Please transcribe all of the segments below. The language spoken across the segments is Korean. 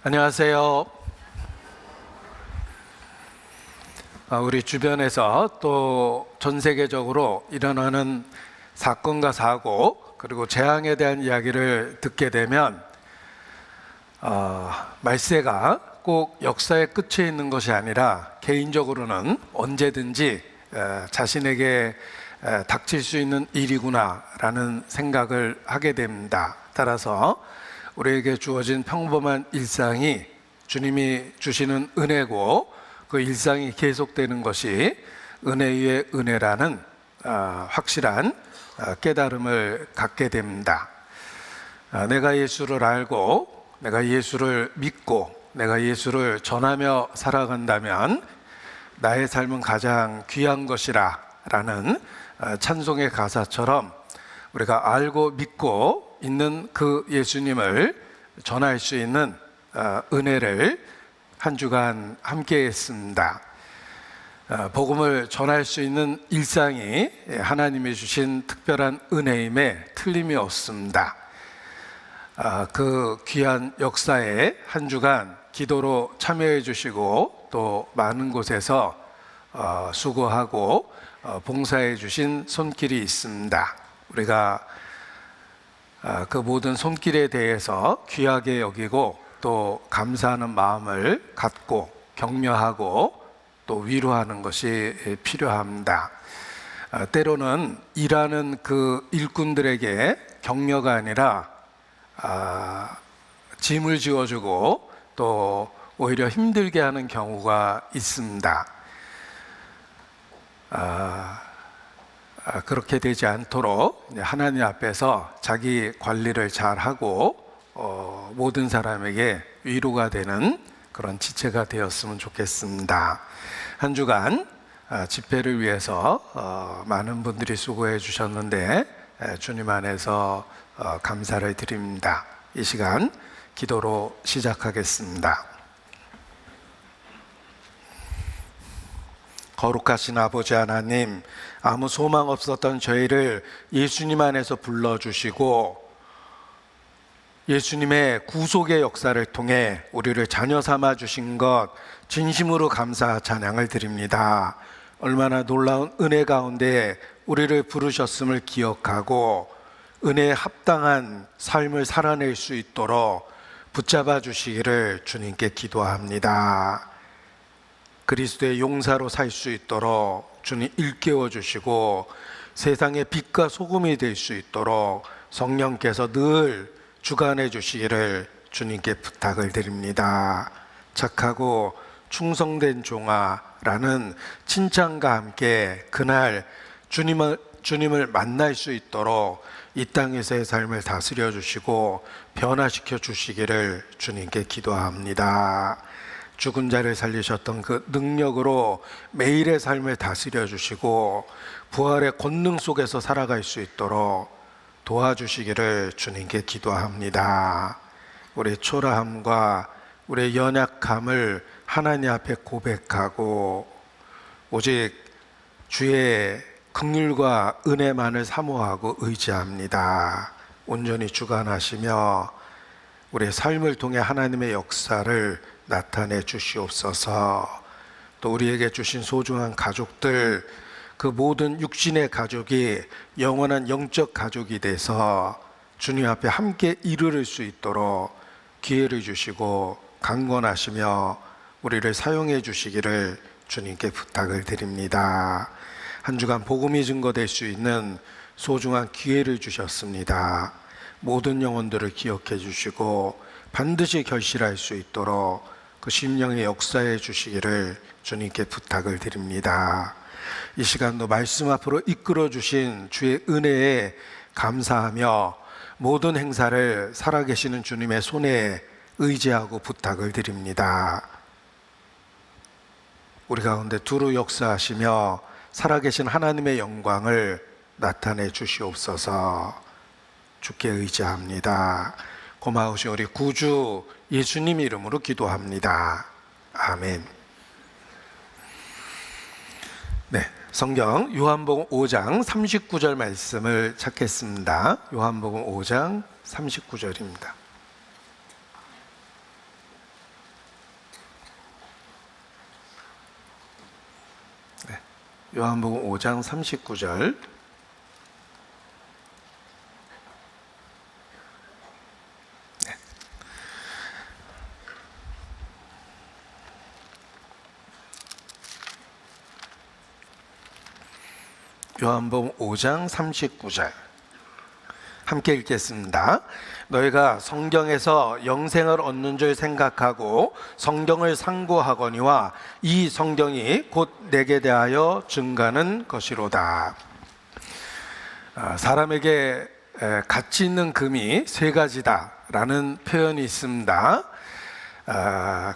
안녕하세요. 우리 주변에서 또 전 세계적으로 일어나는 사건과 사고 그리고 재앙에 대한 이야기를 듣게 되면 말세가 꼭 역사의 끝에 있는 것이 아니라 개인적으로는 언제든지 자신에게 닥칠 수 있는 일이구나라는 생각을 하게 됩니다. 따라서 우리에게 주어진 평범한 일상이 주님이 주시는 은혜고 그 일상이 계속되는 것이 은혜 위에 은혜라는 확실한 깨달음을 갖게 됩니다. 내가 예수를 알고 내가 예수를 믿고 내가 예수를 전하며 살아간다면 나의 삶은 가장 귀한 것이라 라는 찬송의 가사처럼 우리가 알고 믿고 있는 그 예수님을 전할 수 있는 은혜를 한 주간 함께 했습니다. 복음을 전할 수 있는 일상이 하나님이 주신 특별한 은혜임에 틀림이 없습니다. 그 귀한 역사에 한 주간 기도로 참여해 주시고 또 많은 곳에서 수고하고 봉사해 주신 손길이 있습니다. 우리가 그 모든 손길에 대해서 귀하게 여기고 또 감사하는 마음을 갖고 격려하고 또 위로하는 것이 필요합니다. 때로는 일하는 그 일꾼들에게 격려가 아니라 짐을 지어주고 또 오히려 힘들게 하는 경우가 있습니다. 그렇게 되지 않도록 하나님 앞에서 자기 관리를 잘하고 모든 사람에게 위로가 되는 그런 지체가 되었으면 좋겠습니다. 한 주간 집회를 위해서 많은 분들이 수고해 주셨는데 주님 안에서 감사를 드립니다. 이 시간 기도로 시작하겠습니다. 거룩하신 아버지 하나님, 아무 소망 없었던 저희를 예수님 안에서 불러주시고 예수님의 구속의 역사를 통해 우리를 자녀 삼아 주신 것 진심으로 감사 찬양을 드립니다. 얼마나 놀라운 은혜 가운데 우리를 부르셨음을 기억하고 은혜에 합당한 삶을 살아낼 수 있도록 붙잡아 주시기를 주님께 기도합니다. 그리스도의 용사로 살 수 있도록 주님 일깨워 주시고 세상의 빛과 소금이 될 수 있도록 성령께서 늘 주관해 주시기를 주님께 부탁을 드립니다. 착하고 충성된 종아라는 칭찬과 함께 그날 주님을 만날 수 있도록 이 땅에서의 삶을 다스려 주시고 변화시켜 주시기를 주님께 기도합니다. 죽은 자를 살리셨던 그 능력으로 매일의 삶을 다스려 주시고 부활의 권능 속에서 살아갈 수 있도록 도와주시기를 주님께 기도합니다. 우리의 초라함과 우리의 연약함을 하나님 앞에 고백하고 오직 주의 긍휼과 은혜만을 사모하고 의지합니다. 온전히 주관하시며 우리의 삶을 통해 하나님의 역사를 나타내 주시옵소서. 또 우리에게 주신 소중한 가족들, 그 모든 육신의 가족이 영원한 영적 가족이 돼서 주님 앞에 함께 이르를 수 있도록 기회를 주시고 강권하시며 우리를 사용해 주시기를 주님께 부탁을 드립니다. 한 주간 복음이 증거될 수 있는 소중한 기회를 주셨습니다. 모든 영혼들을 기억해 주시고 반드시 결실할 수 있도록 그 심령의 역사해 주시기를 주님께 부탁을 드립니다. 이 시간도 말씀 앞으로 이끌어 주신 주의 은혜에 감사하며 모든 행사를 살아계시는 주님의 손에 의지하고 부탁을 드립니다. 우리 가운데 두루 역사하시며 살아계신 하나님의 영광을 나타내 주시옵소서. 주께 의지합니다. 고마우신 우리 구주 예수님 이름으로 기도합니다. 아멘. 네, 성경 요한복음 5장 39절 말씀을 찾겠습니다. 요한복음 5장 39절입니다. 요한복음 5장 39절. 요한복음 5장 39절 함께 읽겠습니다. 너희가 성경에서 영생을 얻는 줄 생각하고 성경을 상고하거니와 이 성경이 곧 내게 대하여 증가하는 것이로다. 사람에게 가치 있는 금이 세 가지다라는 표현이 있습니다.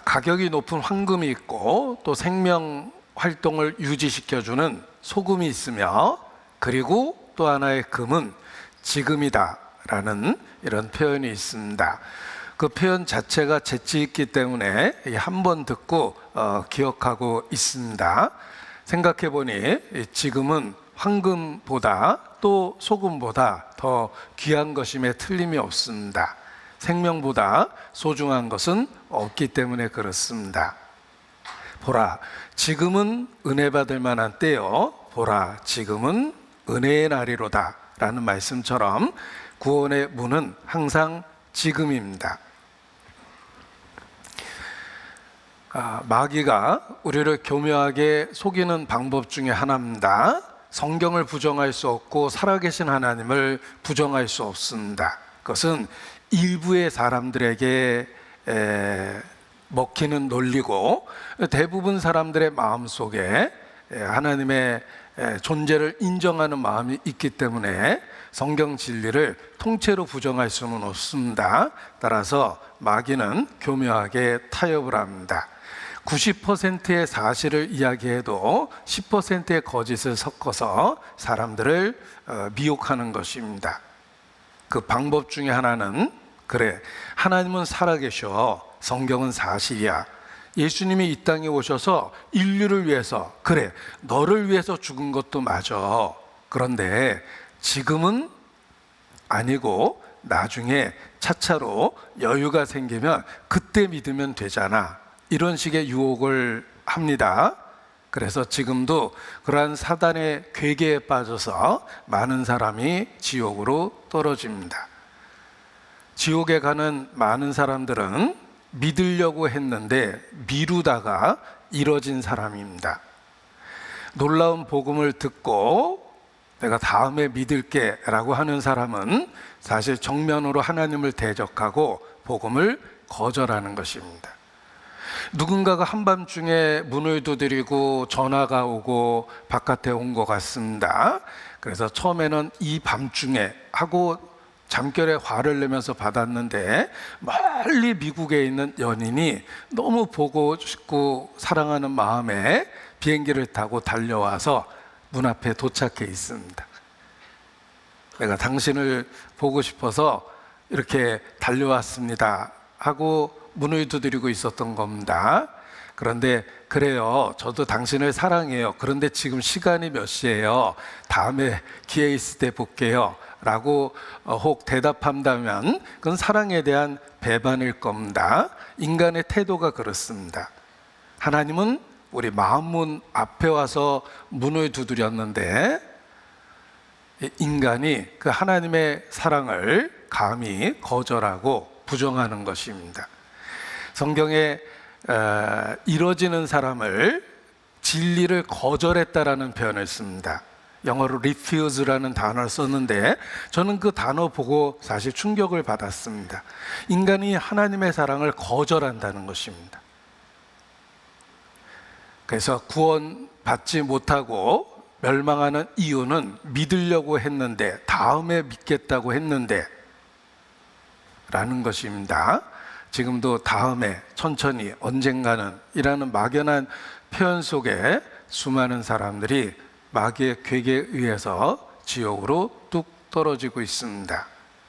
가격이 높은 황금이 있고 또 생명 활동을 유지시켜주는 소금이 있으며, 그리고 또 하나의 금은 지금이다라는 이런 표현이 있습니다. 그 표현 자체가 재치 있기 때문에 한 번 듣고 기억하고 있습니다. 생각해 보니 지금은 황금보다 또 소금보다 더 귀한 것임에 틀림이 없습니다. 생명보다 소중한 것은 없기 때문에 그렇습니다. 보라, 지금은 은혜 받을 만한 때요. 보라, 지금은 은혜의 날이로다 라는 말씀처럼 구원의 문은 항상 지금입니다. 마귀가 우리를 교묘하게 속이는 방법 중에 하나입니다. 성경을 부정할 수 없고 살아계신 하나님을 부정할 수 없습니다. 그것은 일부의 사람들에게 먹히는 논리고, 대부분 사람들의 마음속에 하나님의 존재를 인정하는 마음이 있기 때문에 성경 진리를 통째로 부정할 수는 없습니다. 따라서 마귀는 교묘하게 타협을 합니다. 90%의 사실을 이야기해도 10%의 거짓을 섞어서 사람들을 미혹하는 것입니다. 그 방법 중에 하나는, 그래, 하나님은 살아계셔, 성경은 사실이야, 예수님이 이 땅에 오셔서 인류를 위해서, 그래, 너를 위해서 죽은 것도 맞아, 그런데 지금은 아니고 나중에 차차로 여유가 생기면 그때 믿으면 되잖아, 이런 식의 유혹을 합니다. 그래서 지금도 그러한 사단의 괴계에 빠져서 많은 사람이 지옥으로 떨어집니다. 지옥에 가는 많은 사람들은 믿으려고 했는데 미루다가 이뤄진 사람입니다. 놀라운 복음을 듣고 내가 다음에 믿을게 라고 하는 사람은 사실 정면으로 하나님을 대적하고 복음을 거절하는 것입니다. 누군가가 한밤중에 문을 두드리고 전화가 오고 바깥에 온 것 같습니다. 그래서 처음에는 이 밤중에 하고 잠결에 화를 내면서 받았는데, 멀리 미국에 있는 연인이 너무 보고 싶고 사랑하는 마음에 비행기를 타고 달려와서 문 앞에 도착해 있습니다. 내가 당신을 보고 싶어서 이렇게 달려왔습니다 하고 문을 두드리고 있었던 겁니다. 그런데 그래요, 저도 당신을 사랑해요, 그런데 지금 시간이 몇 시예요, 다음에 기회 있을 때 볼게요 라고 혹 대답한다면 그건 사랑에 대한 배반일 겁니다. 인간의 태도가 그렇습니다. 하나님은 우리 마음문 앞에 와서 문을 두드렸는데 인간이 그 하나님의 사랑을 감히 거절하고 부정하는 것입니다. 성경에 이뤄지는 사람을 진리를 거절했다라는 표현을 씁니다. 영어로 refuse라는 단어를 썼는데 저는 그 단어 보고 사실 충격을 받았습니다. 인간이 하나님의 사랑을 거절한다는 것입니다. 그래서 구원받지 못하고 멸망하는 이유는 믿으려고 했는데, 다음에 믿겠다고 했는데 라는 것입니다. 지금도 다음에, 천천히, 언젠가는 이라는 막연한 표현 속에 수많은 사람들이 마귀의 괴계에 의해서 지옥으로 뚝 떨어지고 있습니다.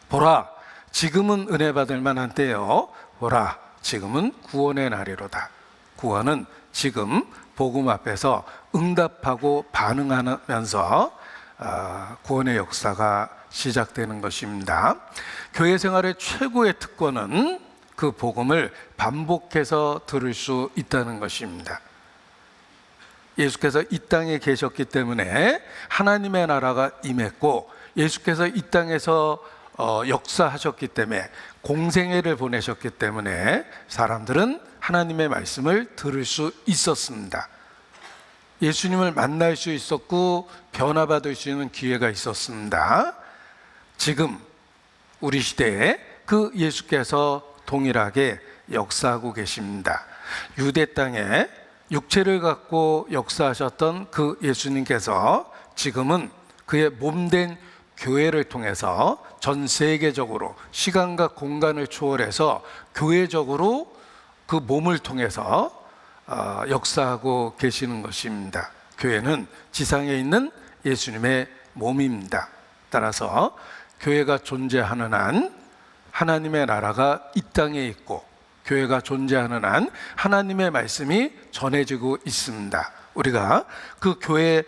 보라, 지금은 은혜 받을 만한 때요. 보라, 지금은 구원의 날이로다. 구원은 지금 복음 앞에서 응답하고 반응하면서 구원의 역사가 시작되는 것입니다. 교회 생활의 최고의 특권은 그 복음을 반복해서 들을 수 있다는 것입니다. 예수께서 이 땅에 계셨기 때문에 하나님의 나라가 임했고, 예수께서 이 땅에서 역사하셨기 때문에, 공생애를 보내셨기 때문에 사람들은 하나님의 말씀을 들을 수 있었습니다. 예수님을 만날 수 있었고 변화받을 수 있는 기회가 있었습니다. 지금 우리 시대에 그 예수께서 동일하게 역사하고 계십니다. 유대 땅에 육체를 갖고 역사하셨던 그 예수님께서 지금은 그의 몸된 교회를 통해서 전 세계적으로 시간과 공간을 초월해서 교회적으로 그 몸을 통해서 역사하고 계시는 것입니다. 교회는 지상에 있는 예수님의 몸입니다. 따라서 교회가 존재하는 한 하나님의 나라가 이 땅에 있고, 교회가 존재하는 한 하나님의 말씀이 전해지고 있습니다. 우리가 그 교회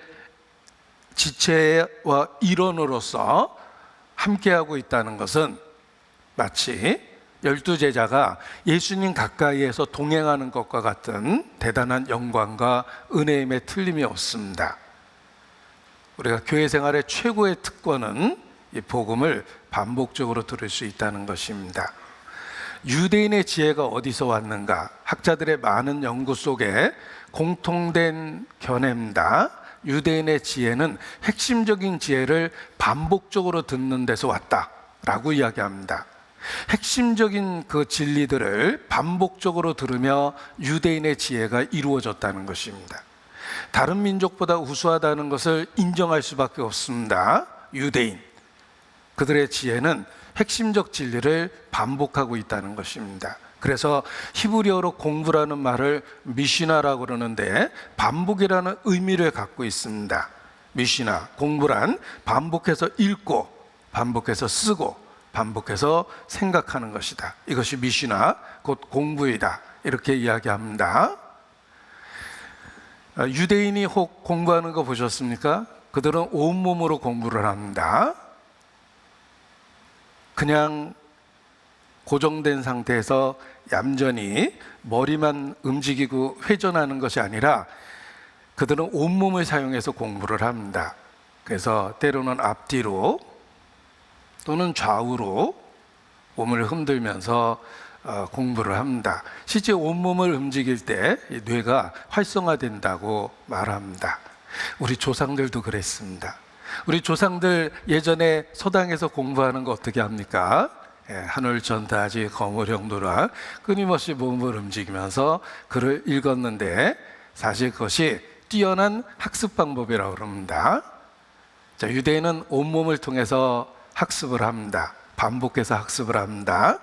지체와 일원으로서 함께하고 있다는 것은 마치 12제자가 예수님 가까이에서 동행하는 것과 같은 대단한 영광과 은혜임에 틀림이 없습니다. 우리가 교회 생활의 최고의 특권은 이 복음을 반복적으로 들을 수 있다는 것입니다. 유대인의 지혜가 어디서 왔는가? 학자들의 많은 연구 속에 공통된 견해입니다. 유대인의 지혜는 핵심적인 지혜를 반복적으로 듣는 데서 왔다라고 이야기합니다. 핵심적인 그 진리들을 반복적으로 들으며 유대인의 지혜가 이루어졌다는 것입니다. 다른 민족보다 우수하다는 것을 인정할 수밖에 없습니다. 유대인, 그들의 지혜는 핵심적 진리를 반복하고 있다는 것입니다. 그래서 히브리어로 공부라는 말을 미시나라고 그러는데 반복이라는 의미를 갖고 있습니다. 미시나, 공부란 반복해서 읽고 반복해서 쓰고 반복해서 생각하는 것이다. 이것이 미시나, 곧 공부이다, 이렇게 이야기합니다. 유대인이 혹 공부하는 거 보셨습니까? 그들은 온몸으로 공부를 합니다. 그냥 고정된 상태에서 얌전히 머리만 움직이고 회전하는 것이 아니라 그들은 온몸을 사용해서 공부를 합니다. 그래서 때로는 앞뒤로 또는 좌우로 몸을 흔들면서 공부를 합니다. 실제 온몸을 움직일 때 뇌가 활성화된다고 말합니다. 우리 조상들도 그랬습니다. 우리 조상들 예전에 서당에서 공부하는 거 어떻게 합니까? 하늘 전타지 거무령도라 끊임없이 몸을 움직이면서 글을 읽었는데, 사실 그것이 뛰어난 학습 방법이라고 그럽니다. 자, 유대인은 온몸을 통해서 학습을 합니다. 반복해서 학습을 합니다.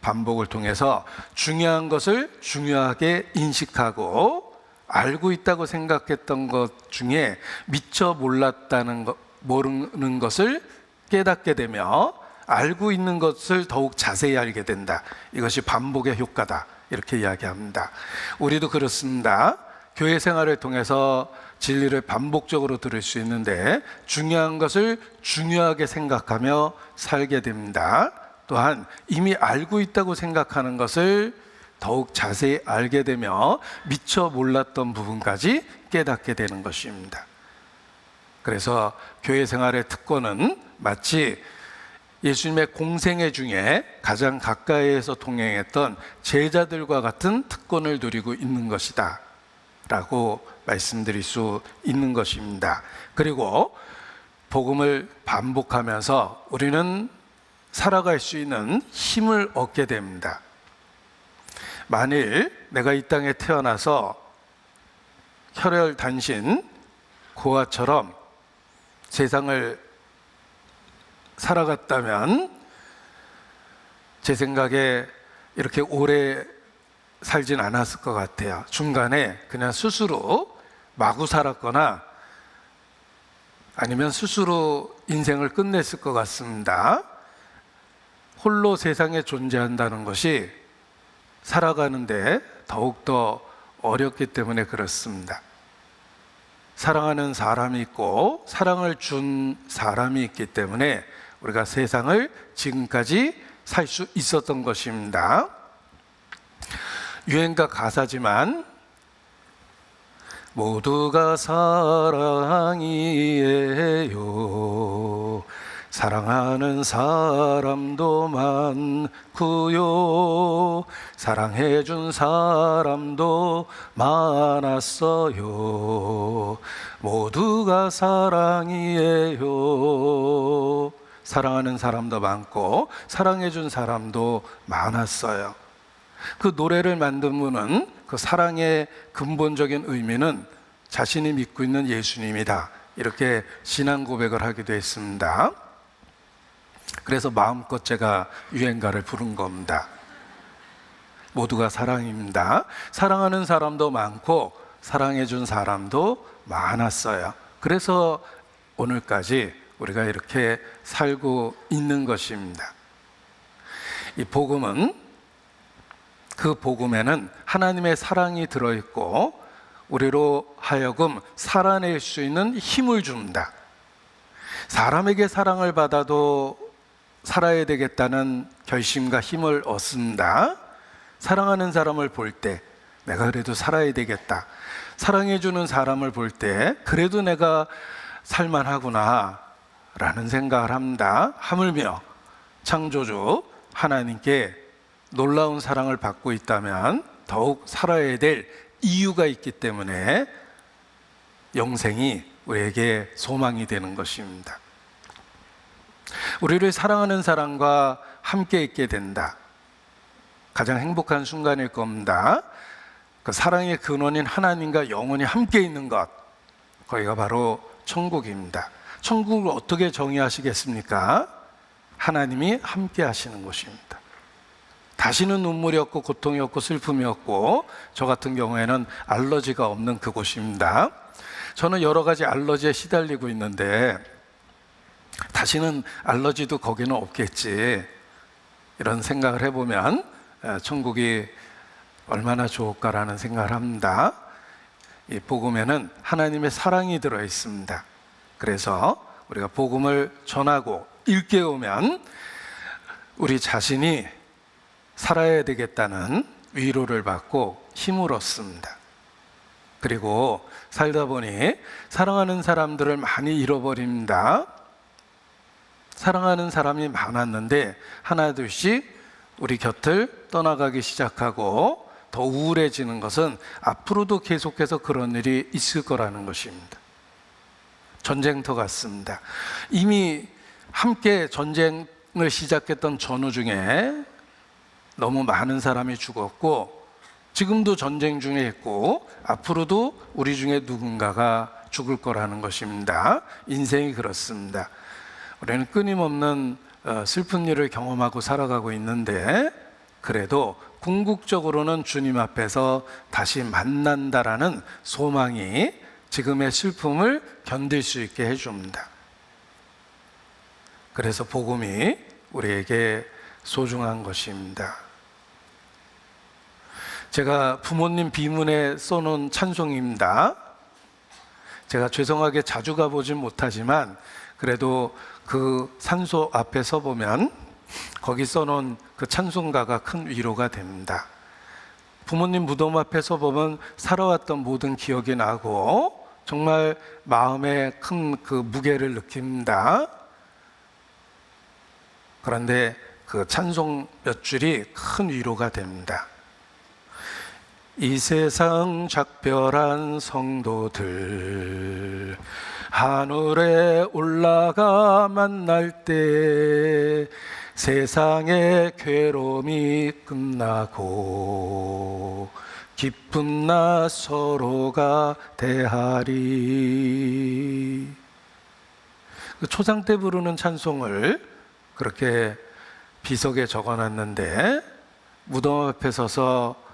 반복을 통해서 중요한 것을 중요하게 인식하고, 알고 있다고 생각했던 것 중에 미처 몰랐다는 것, 모르는 것을 깨닫게 되며 알고 있는 것을 더욱 자세히 알게 된다. 이것이 반복의 효과다, 이렇게 이야기합니다. 우리도 그렇습니다. 교회 생활을 통해서 진리를 반복적으로 들을 수 있는데 중요한 것을 중요하게 생각하며 살게 됩니다. 또한 이미 알고 있다고 생각하는 것을 더욱 자세히 알게 되며 미처 몰랐던 부분까지 깨닫게 되는 것입니다. 그래서 교회 생활의 특권은 마치 예수님의 공생애 중에 가장 가까이에서 동행했던 제자들과 같은 특권을 누리고 있는 것이다 라고 말씀드릴 수 있는 것입니다. 그리고 복음을 반복하면서 우리는 살아갈 수 있는 힘을 얻게 됩니다. 만일 내가 이 땅에 태어나서 혈혈단신 고아처럼 세상을 살아갔다면 제 생각에 이렇게 오래 살진 않았을 것 같아요. 중간에 그냥 스스로 마구 살았거나 아니면 스스로 인생을 끝냈을 것 같습니다. 홀로 세상에 존재한다는 것이 살아가는데 더욱더 어렵기 때문에 그렇습니다. 사랑하는 사람이 있고 사랑을 준 사람이 있기 때문에 우리가 세상을 지금까지 살 수 있었던 것입니다. 유행가 가사지만 모두가 사랑이에요. 사랑하는 사람도 많고요. 사랑해준 사람도 많았어요. 모두가 사랑이에요. 사랑하는 사람도 많고 사랑해준 사람도 많았어요. 그 노래를 만든 분은 그 사랑의 근본적인 의미는 자신이 믿고 있는 예수님이다, 이렇게 신앙 고백을 하기도 했습니다. 그래서 마음껏 제가 유행가를 부른 겁니다. 모두가 사랑입니다. 사랑하는 사람도 많고 사랑해준 사람도 많았어요. 그래서 오늘까지 우리가 이렇게 살고 있는 것입니다. 이 복음은, 그 복음에는 하나님의 사랑이 들어있고 우리로 하여금 살아낼 수 있는 힘을 줍니다. 사람에게 사랑을 받아도 살아야 되겠다는 결심과 힘을 얻습니다. 사랑하는 사람을 볼 때 내가 그래도 살아야 되겠다, 사랑해주는 사람을 볼 때 그래도 내가 살만하구나 라는 생각을 합니다. 하물며 창조주 하나님께 놀라운 사랑을 받고 있다면 더욱 살아야 될 이유가 있기 때문에 영생이 우리에게 소망이 되는 것입니다. 우리를 사랑하는 사람과 함께 있게 된다. 가장 행복한 순간일 겁니다. 그 사랑의 근원인 하나님과 영원히 함께 있는 것, 거기가 바로 천국입니다. 천국을 어떻게 정의하시겠습니까? 하나님이 함께 하시는 곳입니다. 다시는 눈물이 없고 고통이 없고 슬픔이 없고, 저 같은 경우에는 알러지가 없는 그곳입니다. 저는 여러 가지 알러지에 시달리고 있는데 다시는 알러지도 거기는 없겠지, 이런 생각을 해보면 천국이 얼마나 좋을까라는 생각을 합니다. 이 복음에는 하나님의 사랑이 들어 있습니다. 그래서 우리가 복음을 전하고 일깨우면 우리 자신이 살아야 되겠다는 위로를 받고 힘을 얻습니다. 그리고 살다 보니 사랑하는 사람들을 많이 잃어버립니다. 사랑하는 사람이 많았는데 하나둘씩 우리 곁을 떠나가기 시작하고 더 우울해지는 것은 앞으로도 계속해서 그런 일이 있을 거라는 것입니다. 전쟁터 같습니다. 이미 함께 전쟁을 시작했던 전후 중에 너무 많은 사람이 죽었고, 지금도 전쟁 중에 있고 앞으로도 우리 중에 누군가가 죽을 거라는 것입니다. 인생이 그렇습니다. 우리는 끊임없는 슬픈 일을 경험하고 살아가고 있는데, 그래도 궁극적으로는 주님 앞에서 다시 만난다라는 소망이 지금의 슬픔을 견딜 수 있게 해줍니다. 그래서 복음이 우리에게 소중한 것입니다. 제가 부모님 비문에 써놓은 찬송입니다. 제가 죄송하게 자주 가보진 못하지만 그래도 그 산소 앞에 서보면 거기 써놓은 그 찬송가가 큰 위로가 됩니다. 부모님 무덤 앞에 서보면 살아왔던 모든 기억이 나고 정말 마음에 큰 그 무게를 느낍니다. 그런데 그 찬송 몇 줄이 큰 위로가 됩니다. 이 세상 작별한 성도들 하늘에 올라가 만날 때 세상의 괴로움이 끝나고 기쁜 나 서로가 대하리. 그 초상 때 부르는 찬송을 그렇게 비석에 적어놨는데 무덤 앞에 서서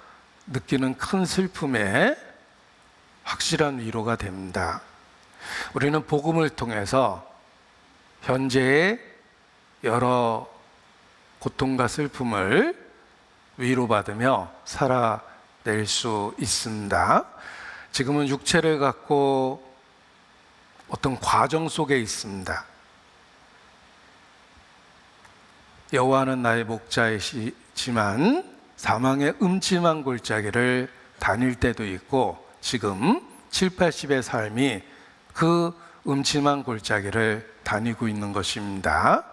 느끼는 큰 슬픔에 확실한 위로가 됩니다. 우리는 복음을 통해서 현재의 여러 고통과 슬픔을 위로받으며 살아낼 수 있습니다. 지금은 육체를 갖고 어떤 과정 속에 있습니다. 여호와는 나의 목자이시지만 사망의 음침한 골짜기를 다닐 때도 있고 지금 7, 80의 삶이 그 음침한 골짜기를 다니고 있는 것입니다.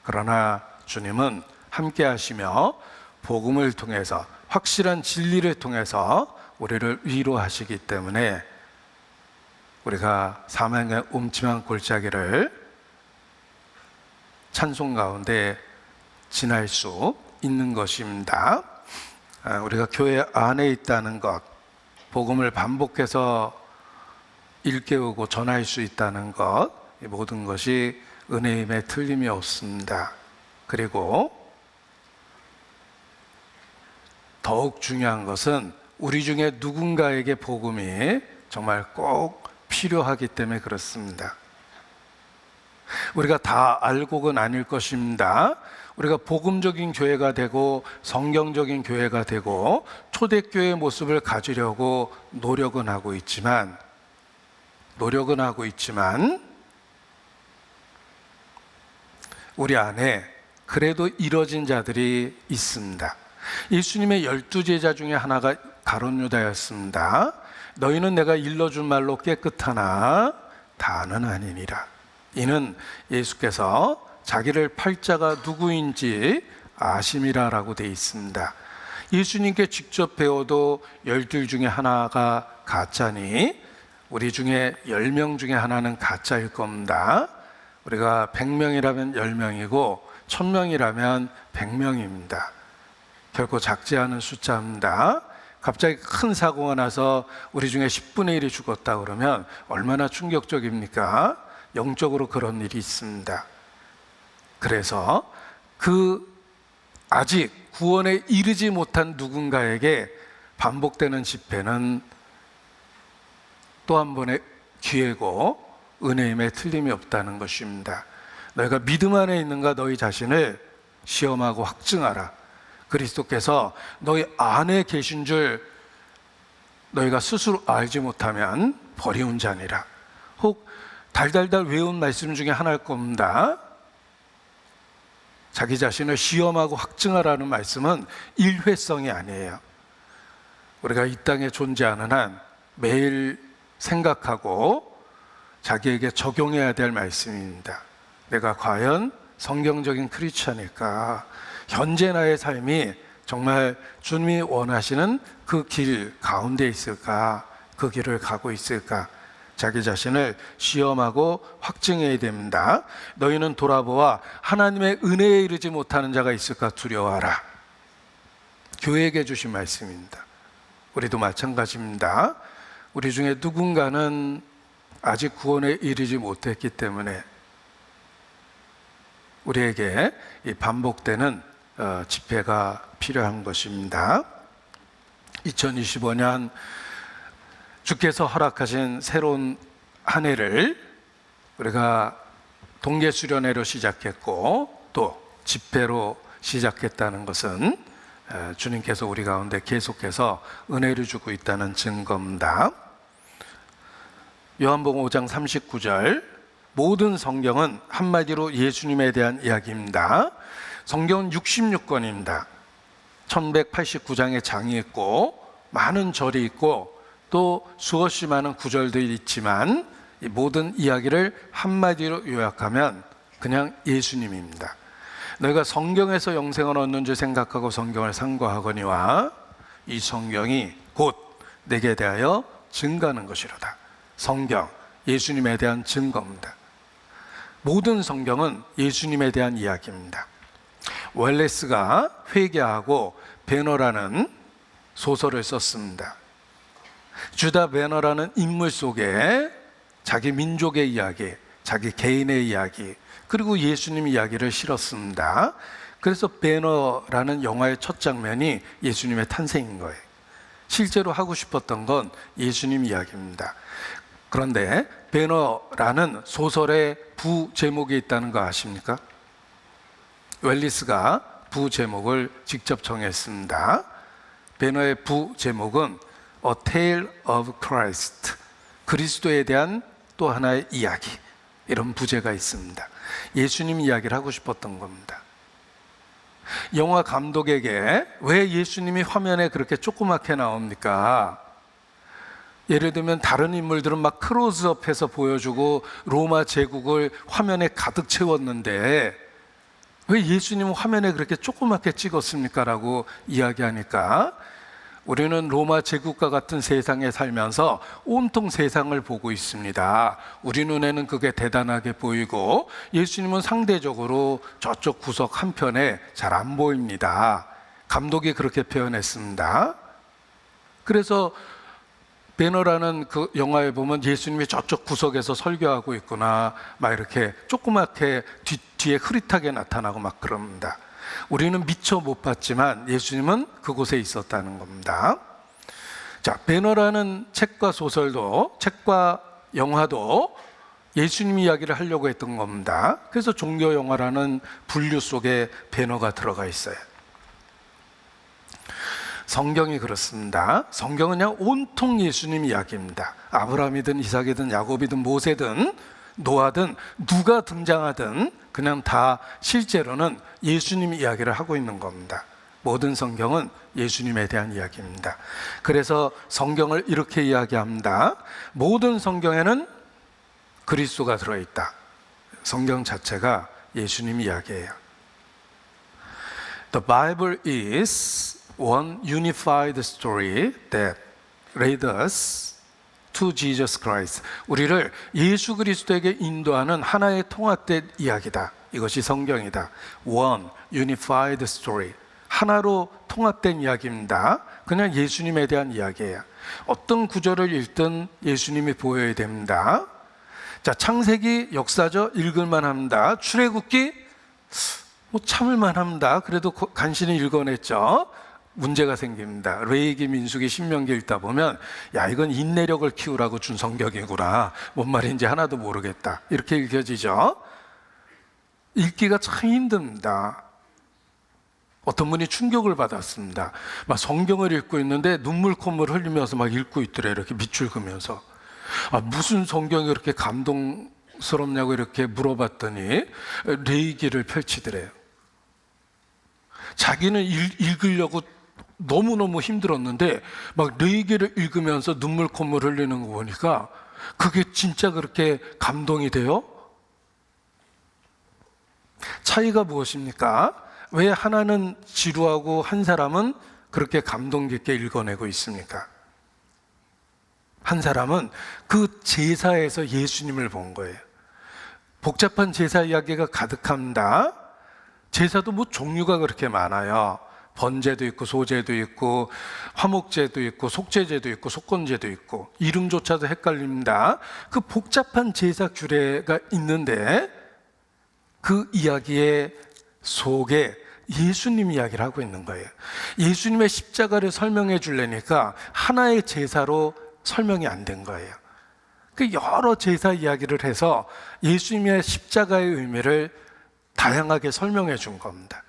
그러나 주님은 함께 하시며 복음을 통해서, 확실한 진리를 통해서 우리를 위로하시기 때문에 우리가 사망의 음침한 골짜기를 찬송 가운데 지날 수 있는 것입니다. 우리가 교회 안에 있다는 것, 복음을 반복해서 일깨우고 전할 수 있다는 것, 이 모든 것이 은혜임에 틀림이 없습니다. 그리고 더욱 중요한 것은 우리 중에 누군가에게 복음이 정말 꼭 필요하기 때문에 그렇습니다. 우리가 다 알고는 아닐 것입니다. 우리가 복음적인 교회가 되고 성경적인 교회가 되고 초대교회의 모습을 가지려고 노력은 하고 있지만 우리 안에 그래도 이뤄진 자들이 있습니다. 예수님의 12제자 중에 하나가 가룟 유다였습니다. 너희는 내가 일러준 말로 깨끗하나 다는 아니니라. 이는 예수께서 자기를 팔 자가 누구인지 아심이라라고 되어 있습니다. 예수님께 직접 배워도 12 중에 하나가 가짜니 우리 중에 10명 중에 하나는 가짜일 겁니다. 우리가 100명이라면 10명이고 1000명이라면 100명입니다. 결코 작지 않은 숫자입니다. 갑자기 큰 사고가 나서 우리 중에 10분의 1이 죽었다 그러면 얼마나 충격적입니까? 영적으로 그런 일이 있습니다. 그래서 아직 구원에 이르지 못한 누군가에게 반복되는 집회는 또 한 번의 기회고 은혜임에 틀림이 없다는 것입니다. 너희가 믿음 안에 있는가 너희 자신을 시험하고 확증하라. 그리스도께서 너희 안에 계신 줄 너희가 스스로 알지 못하면 버리운 자니라. 혹 달달달 외운 말씀 중에 하나일 겁니다. 자기 자신을 시험하고 확증하라는 말씀은 일회성이 아니에요. 우리가 이 땅에 존재하는 한 매일 생각하고 자기에게 적용해야 될 말씀입니다. 내가 과연 성경적인 크리스찬일까? 현재 나의 삶이 정말 주님이 원하시는 그 길 가운데 있을까? 그 길을 가고 있을까? 자기 자신을 시험하고 확증해야 됩니다. 너희는 돌아보아 하나님의 은혜에 이르지 못하는 자가 있을까 두려워하라. 교회에게 주신 말씀입니다. 우리도 마찬가지입니다. 우리 중에 누군가는 아직 구원에 이르지 못했기 때문에 우리에게 이 반복되는 집회가 필요한 것입니다. 2025년 주께서 허락하신 새로운 한 해를 우리가 동계수련회로 시작했고 또 집회로 시작했다는 것은 주님께서 우리 가운데 계속해서 은혜를 주고 있다는 증거입니다. 요한복음 5장 39절, 모든 성경은 한마디로 예수님에 대한 이야기입니다. 성경은 66권입니다. 1189장의 장이 있고 많은 절이 있고 또 수없이 많은 구절들이 있지만 이 모든 이야기를 한마디로 요약하면 그냥 예수님입니다. 너희가 성경에서 영생을 얻는 줄 생각하고 성경을 상고하거니와 이 성경이 곧 내게 대하여 증거하는 것이로다. 성경, 예수님에 대한 증거입니다. 모든 성경은 예수님에 대한 이야기입니다. 웰레스가 회개하고 베너라는 소설을 썼습니다. 주다 베너라는 인물 속에 자기 민족의 이야기, 자기 개인의 이야기, 그리고 예수님 이야기를 실었습니다. 그래서 베너라는 영화의 첫 장면이 예수님의 탄생인 거예요. 실제로 하고 싶었던 건 예수님 이야기입니다. 그런데 베너라는 소설의 부제목이 있다는 거 아십니까? 웰리스가 부제목을 직접 정했습니다. 베너의 부제목은 A Tale of Christ, 그리스도에 대한 또 하나의 이야기, 이런 부제가 있습니다. 예수님 이야기를 하고 싶었던 겁니다. 영화 감독에게 왜 예수님이 화면에 그렇게 조그맣게 나옵니까? 예를 들면 다른 인물들은 막 클로즈업해서 보여주고 로마 제국을 화면에 가득 채웠는데 왜 예수님은 화면에 그렇게 조그맣게 찍었습니까? 라고 이야기하니까 우리는 로마 제국과 같은 세상에 살면서 온통 세상을 보고 있습니다. 우리 눈에는 그게 대단하게 보이고 예수님은 상대적으로 저쪽 구석 한편에 잘 안 보입니다. 감독이 그렇게 표현했습니다. 그래서 배너라는 그 영화에 보면 예수님이 저쪽 구석에서 설교하고 있구나 막 이렇게 조그맣게 뒤에 흐릿하게 나타나고 막 그럽니다. 우리는 미처 못 봤지만 예수님은 그곳에 있었다는 겁니다. 자, 배너라는 책과 소설도, 책과 영화도 예수님 이야기를 하려고 했던 겁니다. 그래서 종교 영화라는 분류 속에 배너가 들어가 있어요. 성경이 그렇습니다. 성경은 그냥 온통 예수님 이야기입니다. 아브라함이든 이삭이든 야곱이든 모세든 노아든 누가 등장하든 그냥 다 실제로는 예수님 이야기를 하고 있는 겁니다. 모든 성경은 예수님에 대한 이야기입니다. 그래서 성경을 이렇게 이야기합니다. 모든 성경에는 그리스도가 들어있다. 성경 자체가 예수님 이야기예요. The Bible is one unified story that led us to Jesus Christ. 우리를 예수 그리스도에게 인도하는 하나의 통합된 이야기다. 이것이 성경이다. One unified story. 하나로 통합된 이야기입니다. 그냥 예수님에 대한 이야기예요. 어떤 구절을 읽든 예수님이 보여야 됩니다. 자, 창세기 역사적 읽을만 합니다. 출애굽기 뭐 참을만 합니다. 그래도 간신히 읽어냈죠. 문제가 생깁니다. 레위기, 민수기, 신명기 읽다 보면 야, 이건 인내력을 키우라고 준 성경이구나. 뭔 말인지 하나도 모르겠다. 이렇게 읽혀지죠. 읽기가 참 힘듭니다. 어떤 분이 충격을 받았습니다. 막 성경을 읽고 있는데 눈물 콧물 흘리면서 막 읽고 있더래. 이렇게 밑줄 그면서. 아, 무슨 성경이 그렇게 감동스럽냐고 이렇게 물어봤더니 레위기를 펼치더래요. 자기는 읽으려고 너무너무 힘들었는데 막 레위기를 읽으면서 눈물 콧물 흘리는 거 보니까 그게 진짜 그렇게 감동이 돼요? 차이가 무엇입니까? 왜 하나는 지루하고 한 사람은 그렇게 감동 깊게 읽어내고 있습니까? 한 사람은 그 제사에서 예수님을 본 거예요. 복잡한 제사 이야기가 가득합니다. 제사도 뭐 종류가 그렇게 많아요. 번제도 있고 소제도 있고 화목제도 있고 속죄제도 있고 속건제도 있고 이름조차도 헷갈립니다. 그 복잡한 제사 규례가 있는데 그 이야기의 속에 예수님 이야기를 하고 있는 거예요. 예수님의 십자가를 설명해 주려니까 하나의 제사로 설명이 안 된 거예요. 그 여러 제사 이야기를 해서 예수님의 십자가의 의미를 다양하게 설명해 준 겁니다.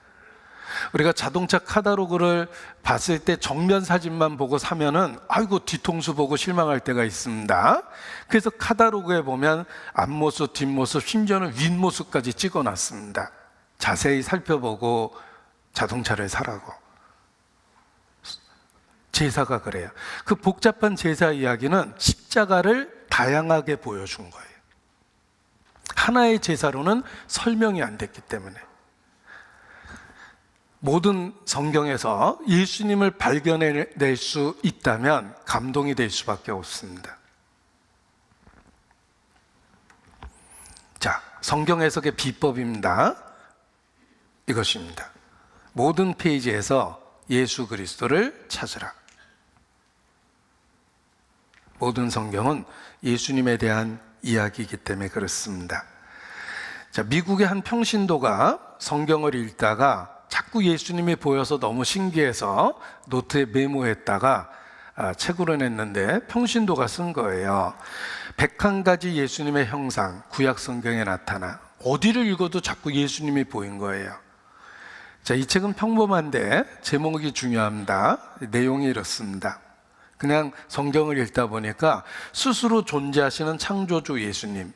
우리가 자동차 카탈로그를 봤을 때 정면 사진만 보고 사면은 아이고 뒤통수 보고 실망할 때가 있습니다. 그래서 카탈로그에 보면 앞모습, 뒷모습, 심지어는 윗모습까지 찍어놨습니다. 자세히 살펴보고 자동차를 사라고. 제사가 그래요. 그 복잡한 제사 이야기는 십자가를 다양하게 보여준 거예요. 하나의 제사로는 설명이 안 됐기 때문에. 모든 성경에서 예수님을 발견해낼 수 있다면 감동이 될 수밖에 없습니다. 자, 성경 해석의 비법입니다. 이것입니다. 모든 페이지에서 예수 그리스도를 찾으라. 모든 성경은 예수님에 대한 이야기이기 때문에 그렇습니다. 자, 미국의 한 평신도가 성경을 읽다가 자꾸 예수님이 보여서 너무 신기해서 노트에 메모했다가 책으로 냈는데 평신도가 쓴 거예요. 101가지 예수님의 형상, 구약 성경에 나타나 어디를 읽어도 자꾸 예수님이 보인 거예요. 자, 이 책은 평범한데 제목이 중요합니다. 내용이 이렇습니다. 그냥 성경을 읽다 보니까 스스로 존재하시는 창조주 예수님,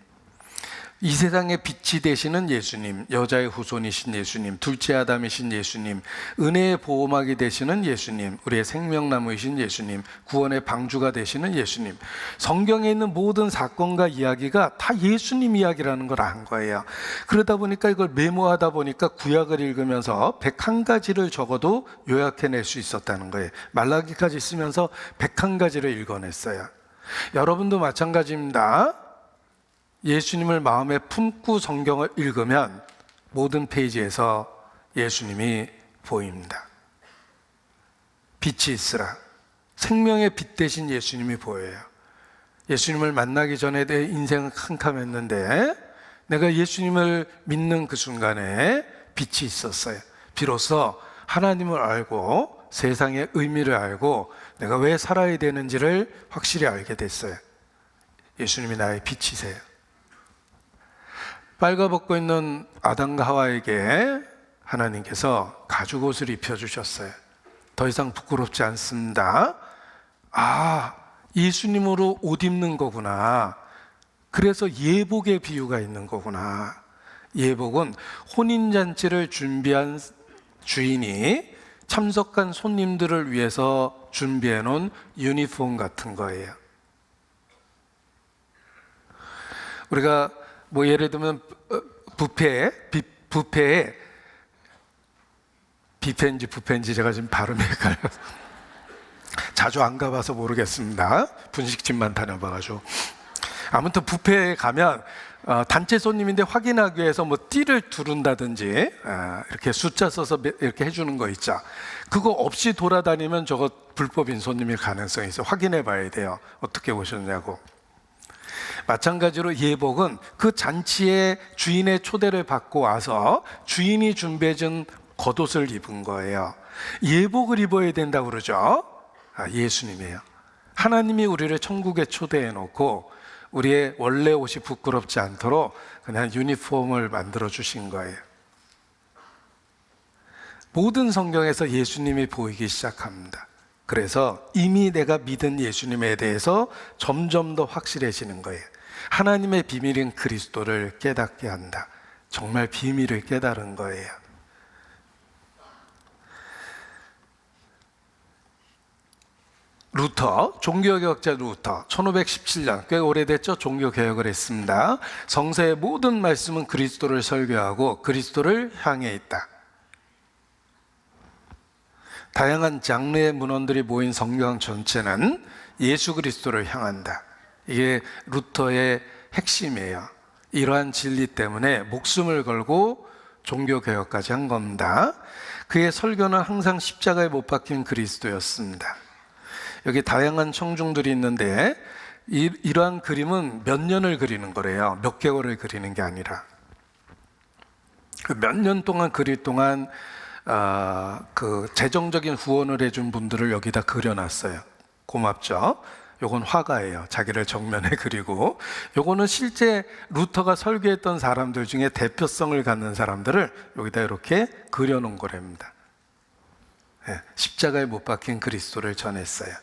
이 세상의 빛이 되시는 예수님, 여자의 후손이신 예수님, 둘째 아담이신 예수님, 은혜의 보호막이 되시는 예수님, 우리의 생명나무이신 예수님, 구원의 방주가 되시는 예수님. 성경에 있는 모든 사건과 이야기가 다 예수님 이야기라는 걸 안 거예요. 그러다 보니까 이걸 메모하다 보니까 구약을 읽으면서 101가지를 적어도 요약해낼 수 있었다는 거예요. 말라기까지 쓰면서 101가지를 읽어냈어요. 여러분도 마찬가지입니다. 예수님을 마음에 품고 성경을 읽으면 모든 페이지에서 예수님이 보입니다. 빛이 있으라. 생명의 빛 대신 예수님이 보여요. 예수님을 만나기 전에 내 인생은 캄캄했는데 내가 예수님을 믿는 그 순간에 빛이 있었어요. 비로소 하나님을 알고 세상의 의미를 알고 내가 왜 살아야 되는지를 확실히 알게 됐어요. 예수님이 나의 빛이세요. 빨가벗고 있는 아담과 하와에게 하나님께서 가죽옷을 입혀주셨어요. 더 이상 부끄럽지 않습니다. 아, 예수님으로 옷 입는 거구나. 그래서 예복의 비유가 있는 거구나. 예복은 혼인잔치를 준비한 주인이 참석한 손님들을 위해서 준비해 놓은 유니폼 같은 거예요. 우리가 뭐 예를 들면 뷔페에 뷔페인지 제가 지금 발음이 헷갈려서 자주 안 가봐서 모르겠습니다. 분식집만 다녀봐가지고. 아무튼 뷔페에 가면 단체 손님인데 확인하기 위해서 뭐 띠를 두른다든지 이렇게 숫자 써서 이렇게 해주는 거 있죠. 그거 없이 돌아다니면 저거 불법인 손님일 가능성이 있어요. 확인해 봐야 돼요. 어떻게 오셨냐고. 마찬가지로 예복은 그 잔치에 주인의 초대를 받고 와서 주인이 준비해준 겉옷을 입은 거예요. 예복을 입어야 된다고 그러죠. 예수님이에요. 하나님이 우리를 천국에 초대해 놓고 우리의 원래 옷이 부끄럽지 않도록 그냥 유니폼을 만들어 주신 거예요. 모든 성경에서 예수님이 보이기 시작합니다. 그래서 이미 내가 믿은 예수님에 대해서 점점 더 확실해지는 거예요. 하나님의 비밀인 그리스도를 깨닫게 한다. 정말 비밀을 깨달은 거예요. 루터, 종교개혁자 루터, 1517년, 꽤 오래됐죠? 종교개혁을 했습니다. 성서의 모든 말씀은 그리스도를 설교하고 그리스도를 향해 있다. 다양한 장르의 문헌들이 모인 성경 전체는 예수 그리스도를 향한다. 이게 루터의 핵심이에요. 이러한 진리 때문에 목숨을 걸고 종교개혁까지 한 겁니다. 그의 설교는 항상 십자가에 못 박힌 그리스도였습니다. 여기 다양한 청중들이 있는데 이러한 그림은 몇 년을 그리는 거래요. 몇 개월을 그리는 게 아니라. 몇 년 동안 그릴 동안 그 재정적인 후원을 해준 분들을 여기다 그려놨어요. 고맙죠? 요건 화가예요. 자기를 정면에 그리고 요거는 실제 루터가 설교했던 사람들 중에 대표성을 갖는 사람들을 여기다 이렇게 그려놓은 거랍니다. 십자가에 못 박힌 그리스도를 전했어요.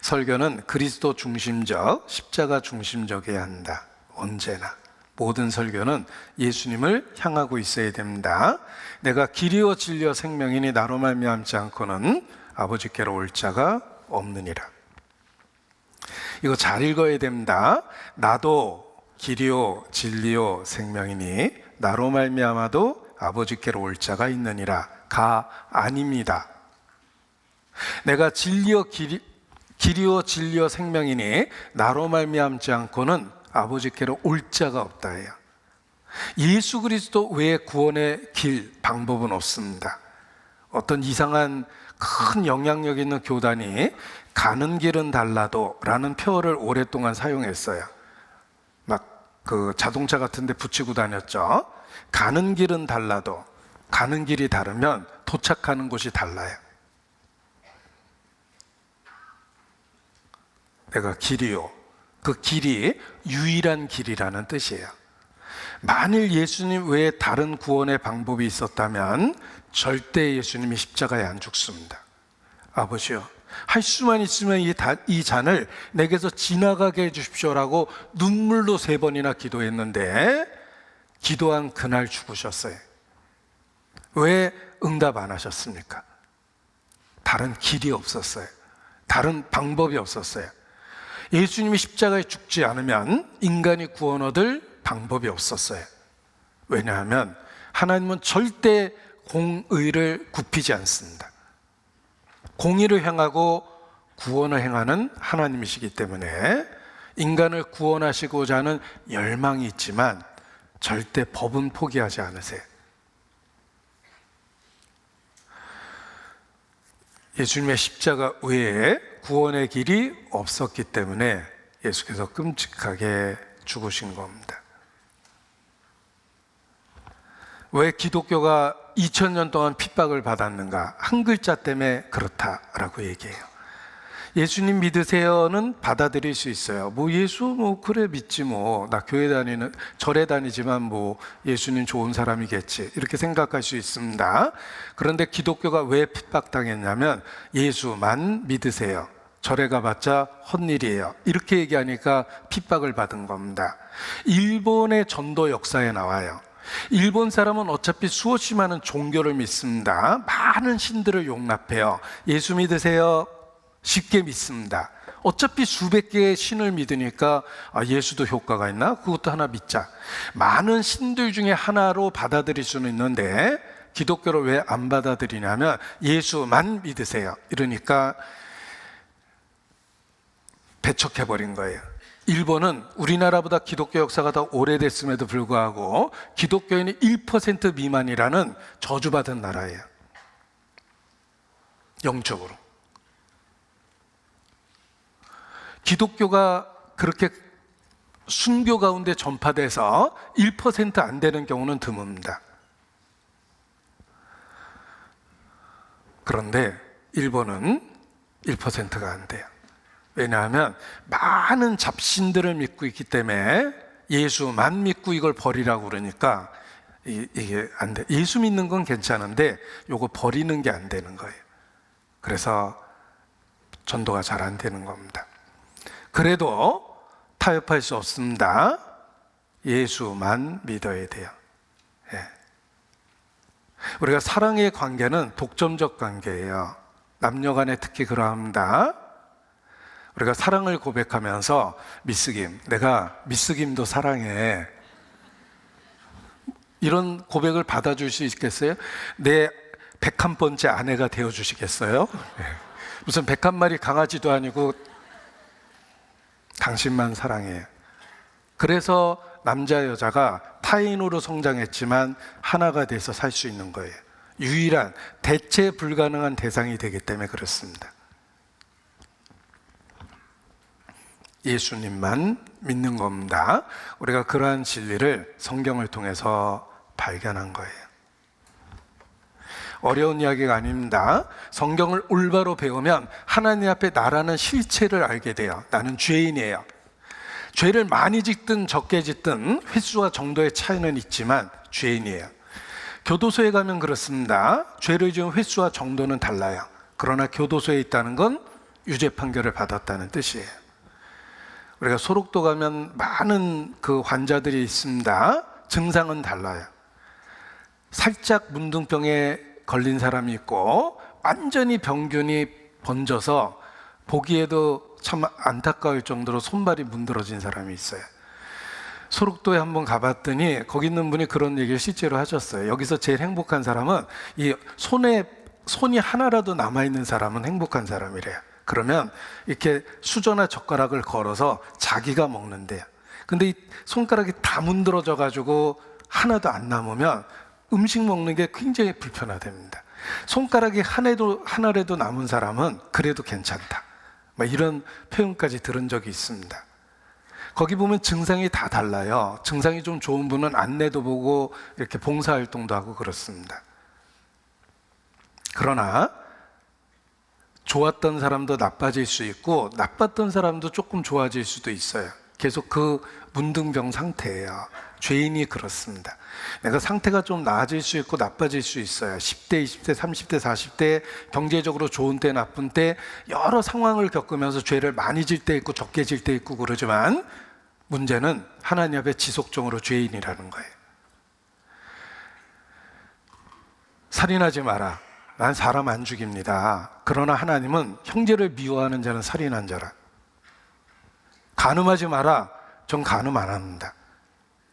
설교는 그리스도 중심적, 십자가 중심적이어야 한다. 언제나. 모든 설교는 예수님을 향하고 있어야 됩니다. 내가 길이요 진리요 생명이니 나로 말미암지 않고는 아버지께로 올 자가 없느니라. 이거 잘 읽어야 됩니다. 나도 길이요 진리요 생명이니 나로 말미암아도 아버지께로 올 자가 있느니라. 가 아닙니다. 내가 길이요 진리요 생명이니 나로 말미암지 않고는 아버지께로 올 자가 없다예요. 예수 그리스도 외에 구원의 길, 방법은 없습니다. 어떤 이상한 큰 영향력 있는 교단이 가는 길은 달라도 라는 표어를 오랫동안 사용했어요. 막 그 자동차 같은 데 붙이고 다녔죠. 가는 길은 달라도 가는 길이 다르면 도착하는 곳이 달라요. 내가 길이요. 그 길이 유일한 길이라는 뜻이에요. 만일 예수님 외에 다른 구원의 방법이 있었다면 절대 예수님이 십자가에 안 죽습니다. 아버지요, 할 수만 있으면 이 잔을 내게서 지나가게 해주십시오라고 눈물로 3번이나 기도했는데 기도한 그날 죽으셨어요. 왜 응답 안 하셨습니까? 다른 길이 없었어요. 다른 방법이 없었어요. 예수님이 십자가에 죽지 않으면 인간이 구원 얻을 방법이 없었어요. 왜냐하면 하나님은 절대 공의를 굽히지 않습니다. 공의를 행하고 구원을 행하는 하나님이시기 때문에 인간을 구원하시고자 하는 열망이 있지만 절대 법은 포기하지 않으세요. 예수님의 십자가 외에 구원의 길이 없었기 때문에 예수께서 끔찍하게 죽으신 겁니다. 왜 기독교가 2000년 동안 핍박을 받았는가? 한 글자 때문에 그렇다라고 얘기해요. 예수님 믿으세요는 받아들일 수 있어요. 예수 그래 믿지 나 교회 다니는 절에 다니지만 예수님 좋은 사람이겠지 이렇게 생각할 수 있습니다. 그런데 기독교가 왜 핍박당했냐면 예수만 믿으세요. 절에 가봤자 헛일이에요. 이렇게 얘기하니까 핍박을 받은 겁니다. 일본의 전도 역사에 나와요. 일본 사람은 어차피 수없이 많은 종교를 믿습니다. 많은 신들을 용납해요. 예수 믿으세요? 쉽게 믿습니다. 어차피 수백 개의 신을 믿으니까 예수도 효과가 있나? 그것도 하나 믿자. 많은 신들 중에 하나로 받아들일 수는 있는데 기독교를 왜 안 받아들이냐면 예수만 믿으세요. 이러니까 배척해버린 거예요. 일본은 우리나라보다 기독교 역사가 더 오래됐음에도 불구하고 기독교인이 1% 미만이라는 저주받은 나라예요. 영적으로. 기독교가 그렇게 순교 가운데 전파돼서 1% 안 되는 경우는 드뭅니다. 그런데 일본은 1%가 안 돼요. 왜냐하면 많은 잡신들을 믿고 있기 때문에 예수만 믿고 이걸 버리라고 그러니까 이게 안 돼. 예수 믿는 건 괜찮은데 요거 버리는 게 안 되는 거예요. 그래서 전도가 잘 안 되는 겁니다. 그래도 타협할 수 없습니다. 예수만 믿어야 돼요. 우리가 사랑의 관계는 독점적 관계예요. 남녀 간에 특히 그러합니다. 우리가 사랑을 고백하면서 미스김, 내가 미스김도 사랑해. 이런 고백을 받아줄 수 있겠어요? 내 101번째 아내가 되어주시겠어요? 무슨 101마리 강아지도 아니고 당신만 사랑해요. 그래서 남자 여자가 타인으로 성장했지만 하나가 돼서 살 수 있는 거예요. 유일한 대체 불가능한 대상이 되기 때문에 그렇습니다. 예수님만 믿는 겁니다. 우리가 그러한 진리를 성경을 통해서 발견한 거예요. 어려운 이야기가 아닙니다. 성경을 올바로 배우면 하나님 앞에 나라는 실체를 알게 돼요. 나는 죄인이에요. 죄를 많이 짓든 적게 짓든 횟수와 정도의 차이는 있지만 죄인이에요. 교도소에 가면 그렇습니다. 죄를 지은 횟수와 정도는 달라요. 그러나 교도소에 있다는 건 유죄 판결을 받았다는 뜻이에요. 우리가 소록도 가면 많은 그 환자들이 있습니다. 증상은 달라요. 살짝 문둥병에 걸린 사람이 있고 완전히 병균이 번져서 보기에도 참 안타까울 정도로 손발이 문드러진 사람이 있어요. 소록도에 한번 가봤더니 거기 있는 분이 그런 얘기를 실제로 하셨어요. 여기서 제일 행복한 사람은 이 손이 하나라도 남아있는 사람은 행복한 사람이래요. 그러면 이렇게 수저나 젓가락을 걸어서 자기가 먹는데요. 근데 이 손가락이 다 문드러져 가지고 하나도 안 남으면 음식 먹는 게 굉장히 불편하답니다. 손가락이 하나라도 남은 사람은 그래도 괜찮다. 이런 표현까지 들은 적이 있습니다. 거기 보면 증상이 다 달라요. 증상이 좀 좋은 분은 안내도 보고 이렇게 봉사활동도 하고 그렇습니다. 그러나 좋았던 사람도 나빠질 수 있고 나빴던 사람도 조금 좋아질 수도 있어요. 계속 그 문둥병 상태예요. 죄인이 그렇습니다. 내가 상태가 좀 나아질 수 있고 나빠질 수 있어요. 10대, 20대, 30대, 40대 경제적으로 좋은 때 나쁜 때 여러 상황을 겪으면서 죄를 많이 질 때 있고 적게 질 때 있고 그러지만 문제는 하나님 앞에 지속적으로 죄인이라는 거예요. 살인하지 마라. 난 사람 안 죽입니다. 그러나 하나님은 형제를 미워하는 자는 살인한 자라. 간음하지 마라. 전 간음 안 합니다.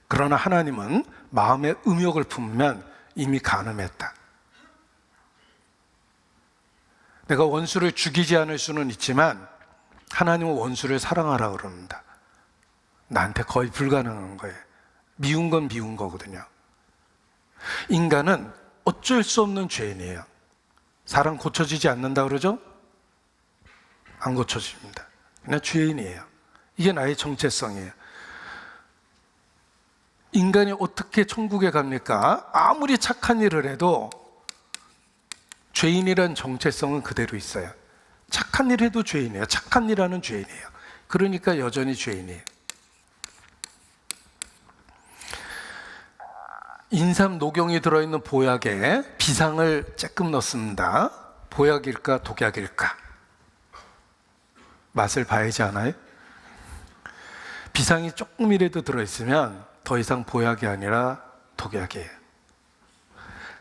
그러나 하나님은 마음에 음욕을 품으면 이미 간음했다. 내가 원수를 죽이지 않을 수는 있지만 하나님은 원수를 사랑하라 그럽니다. 나한테 거의 불가능한 거예요. 미운 건 미운 거거든요. 인간은 어쩔 수 없는 죄인이에요. 사람 고쳐지지 않는다 그러죠? 안 고쳐집니다. 그냥 죄인이에요. 이게 나의 정체성이에요. 인간이 어떻게 천국에 갑니까? 아무리 착한 일을 해도 죄인이란 정체성은 그대로 있어요. 착한 일 해도 죄인이에요. 착한 일 하는 죄인이에요. 그러니까 여전히 죄인이에요. 인삼 녹용이 들어있는 보약에 비상을 조금 넣습니다. 보약일까 독약일까? 맛을 봐야지 않아요? 비상이 조금이라도 들어있으면 더 이상 보약이 아니라 독약이에요.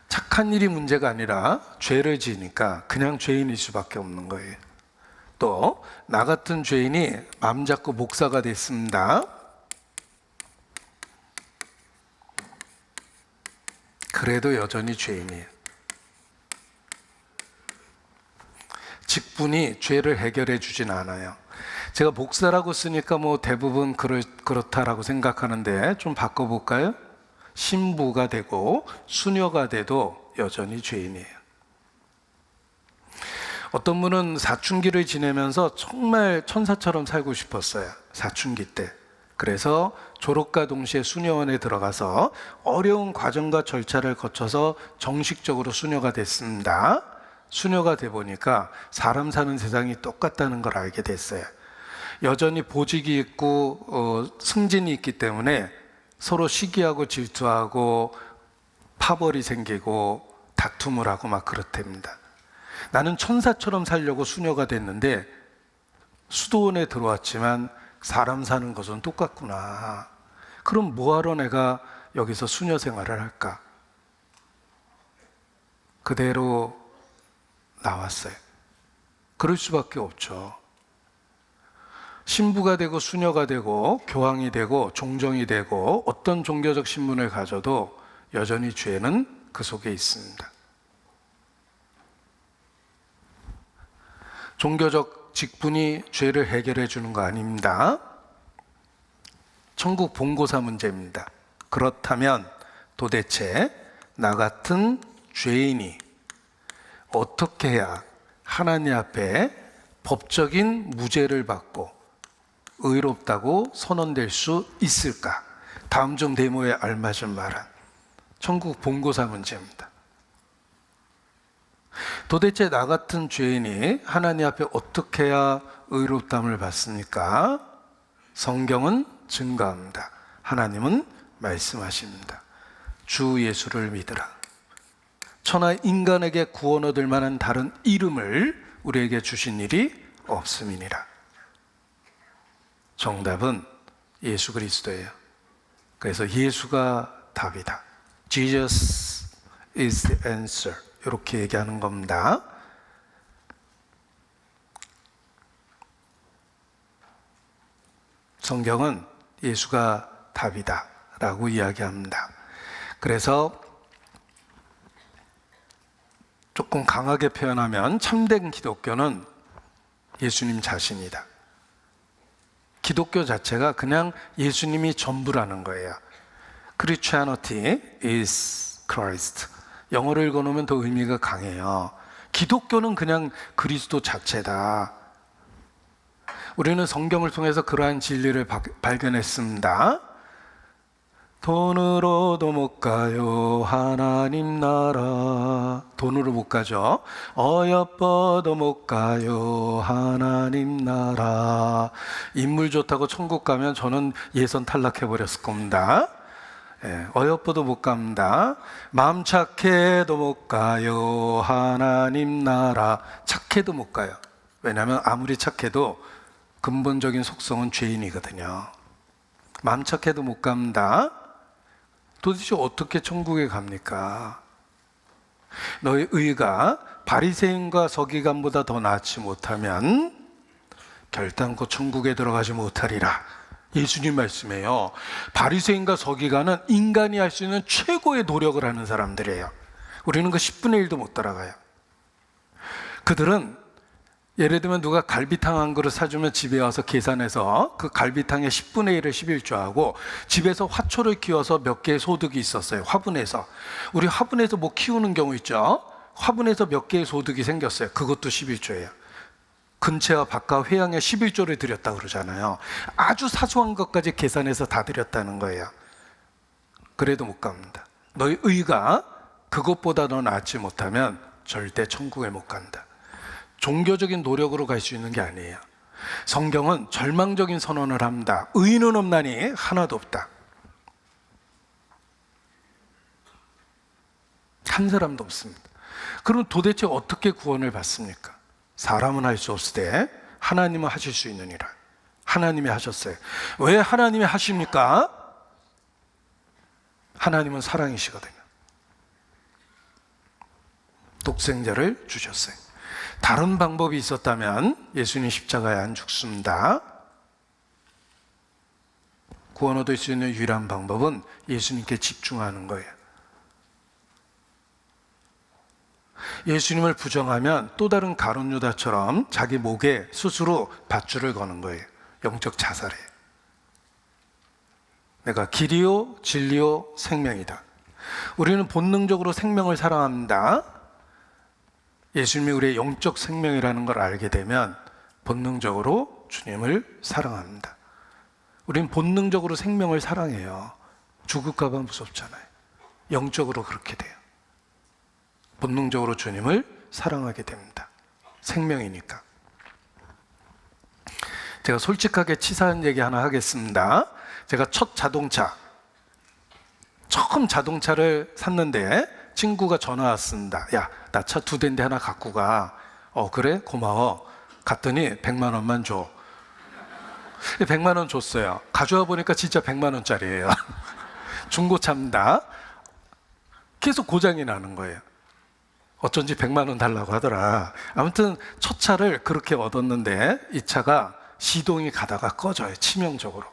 착한 일이 문제가 아니라 죄를 지으니까 그냥 죄인일 수밖에 없는 거예요. 또 나 같은 죄인이 마음 잡고 목사가 됐습니다. 그래도 여전히 죄인이에요. 직분이 죄를 해결해 주진 않아요. 제가 목사라고 쓰니까 뭐 대부분 그렇다라고 생각하는데 좀 바꿔볼까요? 신부가 되고 수녀가 돼도 여전히 죄인이에요. 어떤 분은 사춘기를 지내면서 정말 천사처럼 살고 싶었어요. 사춘기 때. 그래서 졸업과 동시에 수녀원에 들어가서 어려운 과정과 절차를 거쳐서 정식적으로 수녀가 됐습니다. 수녀가 돼 보니까 사람 사는 세상이 똑같다는 걸 알게 됐어요. 여전히 보직이 있고 승진이 있기 때문에 서로 시기하고 질투하고 파벌이 생기고 다툼을 하고 막 그렇답니다. 나는 천사처럼 살려고 수녀가 됐는데 수도원에 들어왔지만 사람 사는 것은 똑같구나. 그럼 뭐하러 내가 여기서 수녀 생활을 할까? 그대로 나왔어요. 그럴 수밖에 없죠. 신부가 되고 수녀가 되고 교황이 되고 종정이 되고 어떤 종교적 신분을 가져도 여전히 죄는 그 속에 있습니다. 종교적 직분이 죄를 해결해 주는 거 아닙니다. 천국 본고사 문제입니다. 그렇다면 도대체 나 같은 죄인이 어떻게 해야 하나님 앞에 법적인 무죄를 받고 의롭다고 선언될 수 있을까? 다음 중 데모에 알맞은 말은 천국 본고사 문제입니다. 도대체 나 같은 죄인이 하나님 앞에 어떻게 해야 의롭다함을 받습니까? 성경은 증거합니다. 하나님은 말씀하십니다. 주 예수를 믿으라. 천하 인간에게 구원 얻을 만한 다른 이름을 우리에게 주신 일이 없음이니라. 정답은 예수 그리스도예요. 그래서 예수가 답이다. Jesus is the answer. 이렇게 얘기하는 겁니다. 성경은 예수가 답이다 라고 이야기합니다. 그래서 조금 강하게 표현하면 참된 기독교는 예수님 자신이다. 기독교 자체가 그냥 예수님이 전부라는 거예요. Christianity is Christ. 영어를 읽어놓으면 더 의미가 강해요. 기독교는 그냥 그리스도 자체다. 우리는 성경을 통해서 그러한 진리를 발견했습니다. 돈으로도 못 가요 하나님 나라. 돈으로 못 가죠. 어여뻐도 못 가요 하나님 나라. 인물 좋다고 천국 가면 저는 예선 탈락해 버렸을 겁니다. 어여뻐도 못 갑니다. 마음 착해도 못 가요 하나님 나라. 착해도 못 가요. 왜냐하면 아무리 착해도 근본적인 속성은 죄인이거든요. 마음 착해도 못 갑니다. 도대체 어떻게 천국에 갑니까? 너희 의가 바리새인과 서기관보다 더 낫지 못하면 결단코 천국에 들어가지 못하리라. 예수님 말씀이에요. 바리새인과 서기관은 인간이 할 수 있는 최고의 노력을 하는 사람들이에요. 우리는 그 10분의 1도 못 따라가요. 그들은 예를 들면 누가 갈비탕 한 그릇 사주면 집에 와서 계산해서 그 갈비탕의 10분의 1을 11조하고 집에서 화초를 키워서 몇 개의 소득이 있었어요. 화분에서. 우리 화분에서 뭐 키우는 경우 있죠. 화분에서 몇 개의 소득이 생겼어요. 그것도 11조예요. 근처와 바깥 회양에 11조를 드렸다 그러잖아요. 아주 사소한 것까지 계산해서 다 드렸다는 거예요. 그래도 못 갑니다. 너희 의가 그것보다 더 낫지 못하면 절대 천국에 못 간다. 종교적인 노력으로 갈 수 있는 게 아니에요. 성경은 절망적인 선언을 합니다. 의인은 없나니 하나도 없다. 한 사람도 없습니다. 그럼 도대체 어떻게 구원을 받습니까? 사람은 할 수 없으되 하나님은 하실 수 있느니라. 하나님이 하셨어요. 왜 하나님이 하십니까? 하나님은 사랑이시거든요. 독생자를 주셨어요. 다른 방법이 있었다면 예수님 십자가에 안 죽습니다. 구원 얻을 수 있는 유일한 방법은 예수님께 집중하는 거예요. 예수님을 부정하면 또 다른 가룟 유다처럼 자기 목에 스스로 밧줄을 거는 거예요. 영적 자살이에요. 내가 길이요 진리요 생명이다. 우리는 본능적으로 생명을 사랑합니다. 예수님이 우리의 영적 생명이라는 걸 알게 되면 본능적으로 주님을 사랑합니다. 우리는 본능적으로 생명을 사랑해요. 죽을까 봐 무섭잖아요. 영적으로 그렇게 돼요. 본능적으로 주님을 사랑하게 됩니다. 생명이니까. 제가 솔직하게 치사한 얘기 하나 하겠습니다. 제가 처음 자동차를 샀는데 친구가 전화 왔습니다. 야, 나 차 2대인데 하나 갖고 가. 그래? 고마워. 갔더니 100만 원만 줘. 100만 원 줬어요. 가져와 보니까 진짜 100만 원짜리예요. 중고차입니다. 계속 고장이 나는 거예요. 어쩐지 100만 원 달라고 하더라. 아무튼 첫 차를 그렇게 얻었는데 이 차가 시동이 가다가 꺼져요. 치명적으로.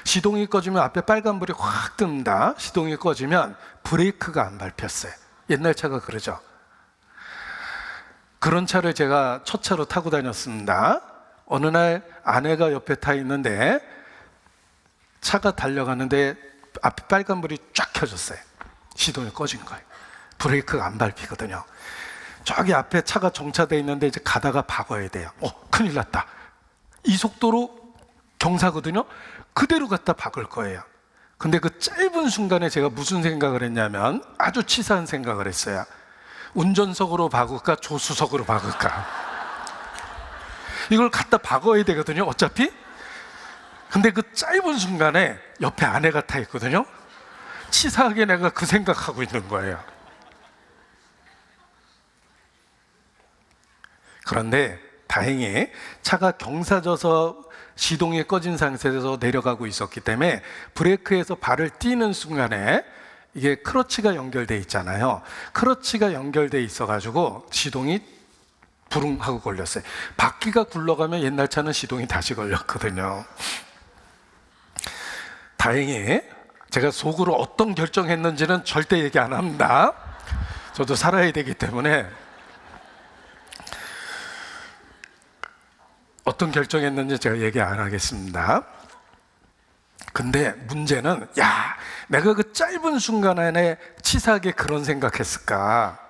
시동이 꺼지면 앞에 빨간불이 확 뜹니다. 시동이 꺼지면 브레이크가 안 밟혔어요. 옛날 차가 그러죠. 그런 차를 제가 첫 차로 타고 다녔습니다. 어느 날 아내가 옆에 타 있는데 차가 달려가는데 앞에 빨간불이 쫙 켜졌어요. 시동이 꺼진 거예요. 브레이크가 안 밟히거든요. 저기 앞에 차가 정차되어 있는데 이제 가다가 박아야 돼요. 큰일 났다. 이 속도로 경사거든요. 그대로 갖다 박을 거예요. 근데 그 짧은 순간에 제가 무슨 생각을 했냐면 아주 치사한 생각을 했어요. 운전석으로 박을까 조수석으로 박을까. 이걸 갖다 박아야 되거든요. 어차피. 근데 그 짧은 순간에 옆에 아내가 타 있거든요. 치사하게 내가 그 생각하고 있는 거예요. 그런데 다행히 차가 경사져서 시동이 꺼진 상태에서 내려가고 있었기 때문에 브레이크에서 발을 띄는 순간에 이게 크러치가 연결돼 있잖아요. 크러치가 연결돼 있어가지고 시동이 부릉하고 걸렸어요. 바퀴가 굴러가면 옛날 차는 시동이 다시 걸렸거든요. 다행히 제가 속으로 어떤 결정했는지는 절대 얘기 안 합니다. 저도 살아야 되기 때문에. 어떤 결정했는지 제가 얘기 안 하겠습니다. 근데 문제는 내가 그 짧은 순간 안에 치사하게 그런 생각했을까?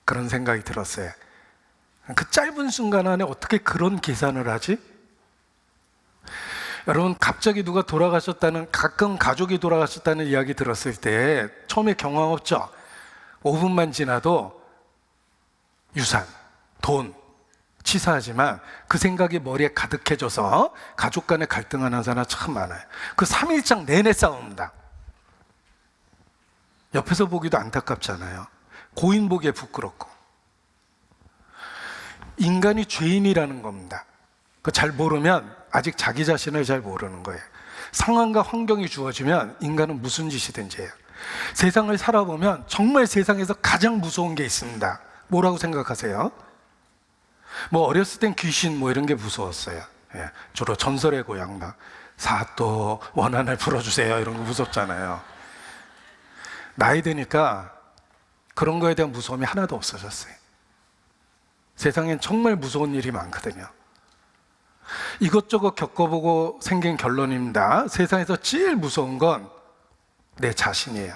그런 생각이 들었어요. 그 짧은 순간 안에 어떻게 그런 계산을 하지? 여러분, 갑자기 누가 돌아가셨다는, 가끔 가족이 돌아가셨다는 이야기 들었을 때 처음에 경황 없죠? 5분만 지나도 유산, 돈, 치사하지만 그 생각이 머리에 가득해져서 가족 간에 갈등하는 사람 참 많아요. 그 3일장 내내 싸웁니다. 옆에서 보기도 안타깝잖아요. 고인 보기에 부끄럽고. 인간이 죄인이라는 겁니다. 그 잘 모르면 아직 자기 자신을 잘 모르는 거예요. 상황과 환경이 주어지면 인간은 무슨 짓이든지 해요. 세상을 살아보면 정말 세상에서 가장 무서운 게 있습니다. 뭐라고 생각하세요? 뭐 어렸을 땐 귀신 뭐 이런 게 무서웠어요. 예, 주로 전설의 고향 막 사또 원한을 풀어주세요 이런 거 무섭잖아요. 나이 드니까 그런 거에 대한 무서움이 하나도 없어졌어요. 세상엔 정말 무서운 일이 많거든요. 이것저것 겪어보고 생긴 결론입니다. 세상에서 제일 무서운 건 내 자신이에요.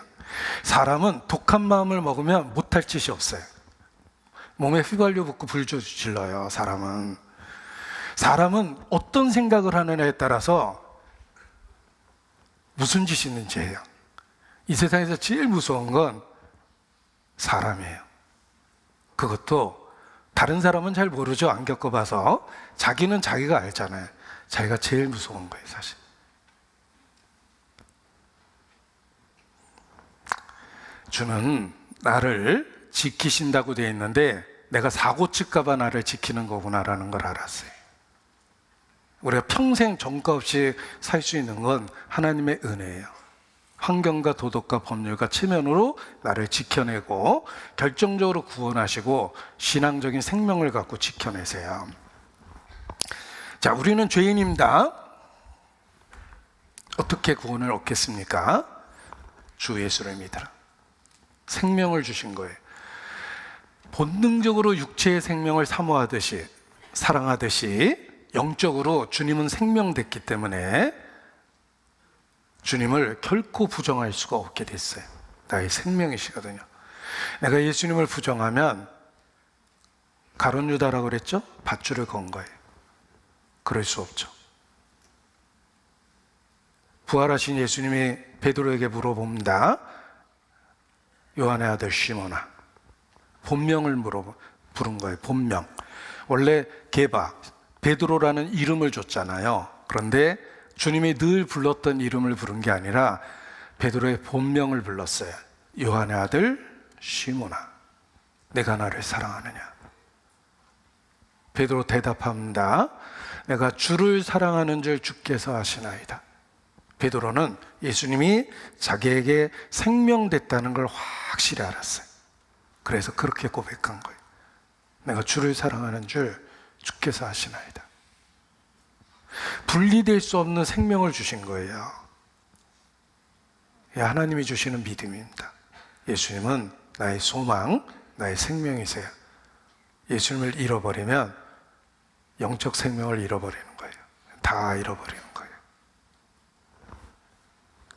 사람은 독한 마음을 먹으면 못할 짓이 없어요. 몸에 휘발유 붓고 불 질러요. 사람은 어떤 생각을 하느냐에 따라서 무슨 짓이 있는지 해요. 이 세상에서 제일 무서운 건 사람이에요. 그것도 다른 사람은 잘 모르죠. 안 겪어봐서. 자기는 자기가 알잖아요. 자기가 제일 무서운 거예요, 사실. 주는 나를 지키신다고 되어 있는데 내가 사고 칠까 봐 나를 지키는 거구나라는 걸 알았어요. 우리가 평생 정가 없이 살 수 있는 건 하나님의 은혜예요. 환경과 도덕과 법률과 체면으로 나를 지켜내고 결정적으로 구원하시고 신앙적인 생명을 갖고 지켜내세요. 자, 우리는 죄인입니다. 어떻게 구원을 얻겠습니까? 주 예수를 믿으라. 생명을 주신 거예요. 본능적으로 육체의 생명을 사모하듯이 사랑하듯이 영적으로 주님은 생명됐기 때문에 주님을 결코 부정할 수가 없게 됐어요. 나의 생명이시거든요. 내가 예수님을 부정하면 가룟 유다라고 그랬죠? 밧줄을 건 거예요. 그럴 수 없죠. 부활하신 예수님이 베드로에게 물어봅니다. 요한의 아들 시몬아, 본명을 부른 거예요. 본명. 원래 게바, 베드로라는 이름을 줬잖아요. 그런데 주님이 늘 불렀던 이름을 부른 게 아니라 베드로의 본명을 불렀어요. 요한의 아들 시몬아, 내가 나를 사랑하느냐? 베드로 대답합니다. 내가 주를 사랑하는 줄 주께서 아시나이다. 베드로는 예수님이 자기에게 생명됐다는 걸 확실히 알았어요. 그래서 그렇게 고백한 거예요. 내가 주를 사랑하는 줄 주께서 아시나이다. 분리될 수 없는 생명을 주신 거예요. 하나님이 주시는 믿음입니다. 예수님은 나의 소망, 나의 생명이세요. 예수님을 잃어버리면 영적 생명을 잃어버리는 거예요. 다 잃어버리는 거예요.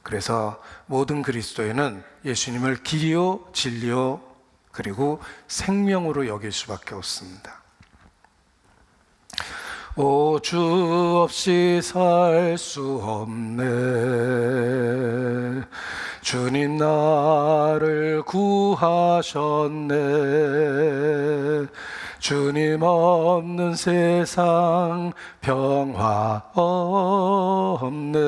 그래서 모든 그리스도인은 예수님을 길이요, 진리요, 그리고 생명으로 여길 수밖에 없습니다. 오, 주 없이 살 수 없네. 주님 나를 구하셨네. 주님 없는 세상 평화 없네.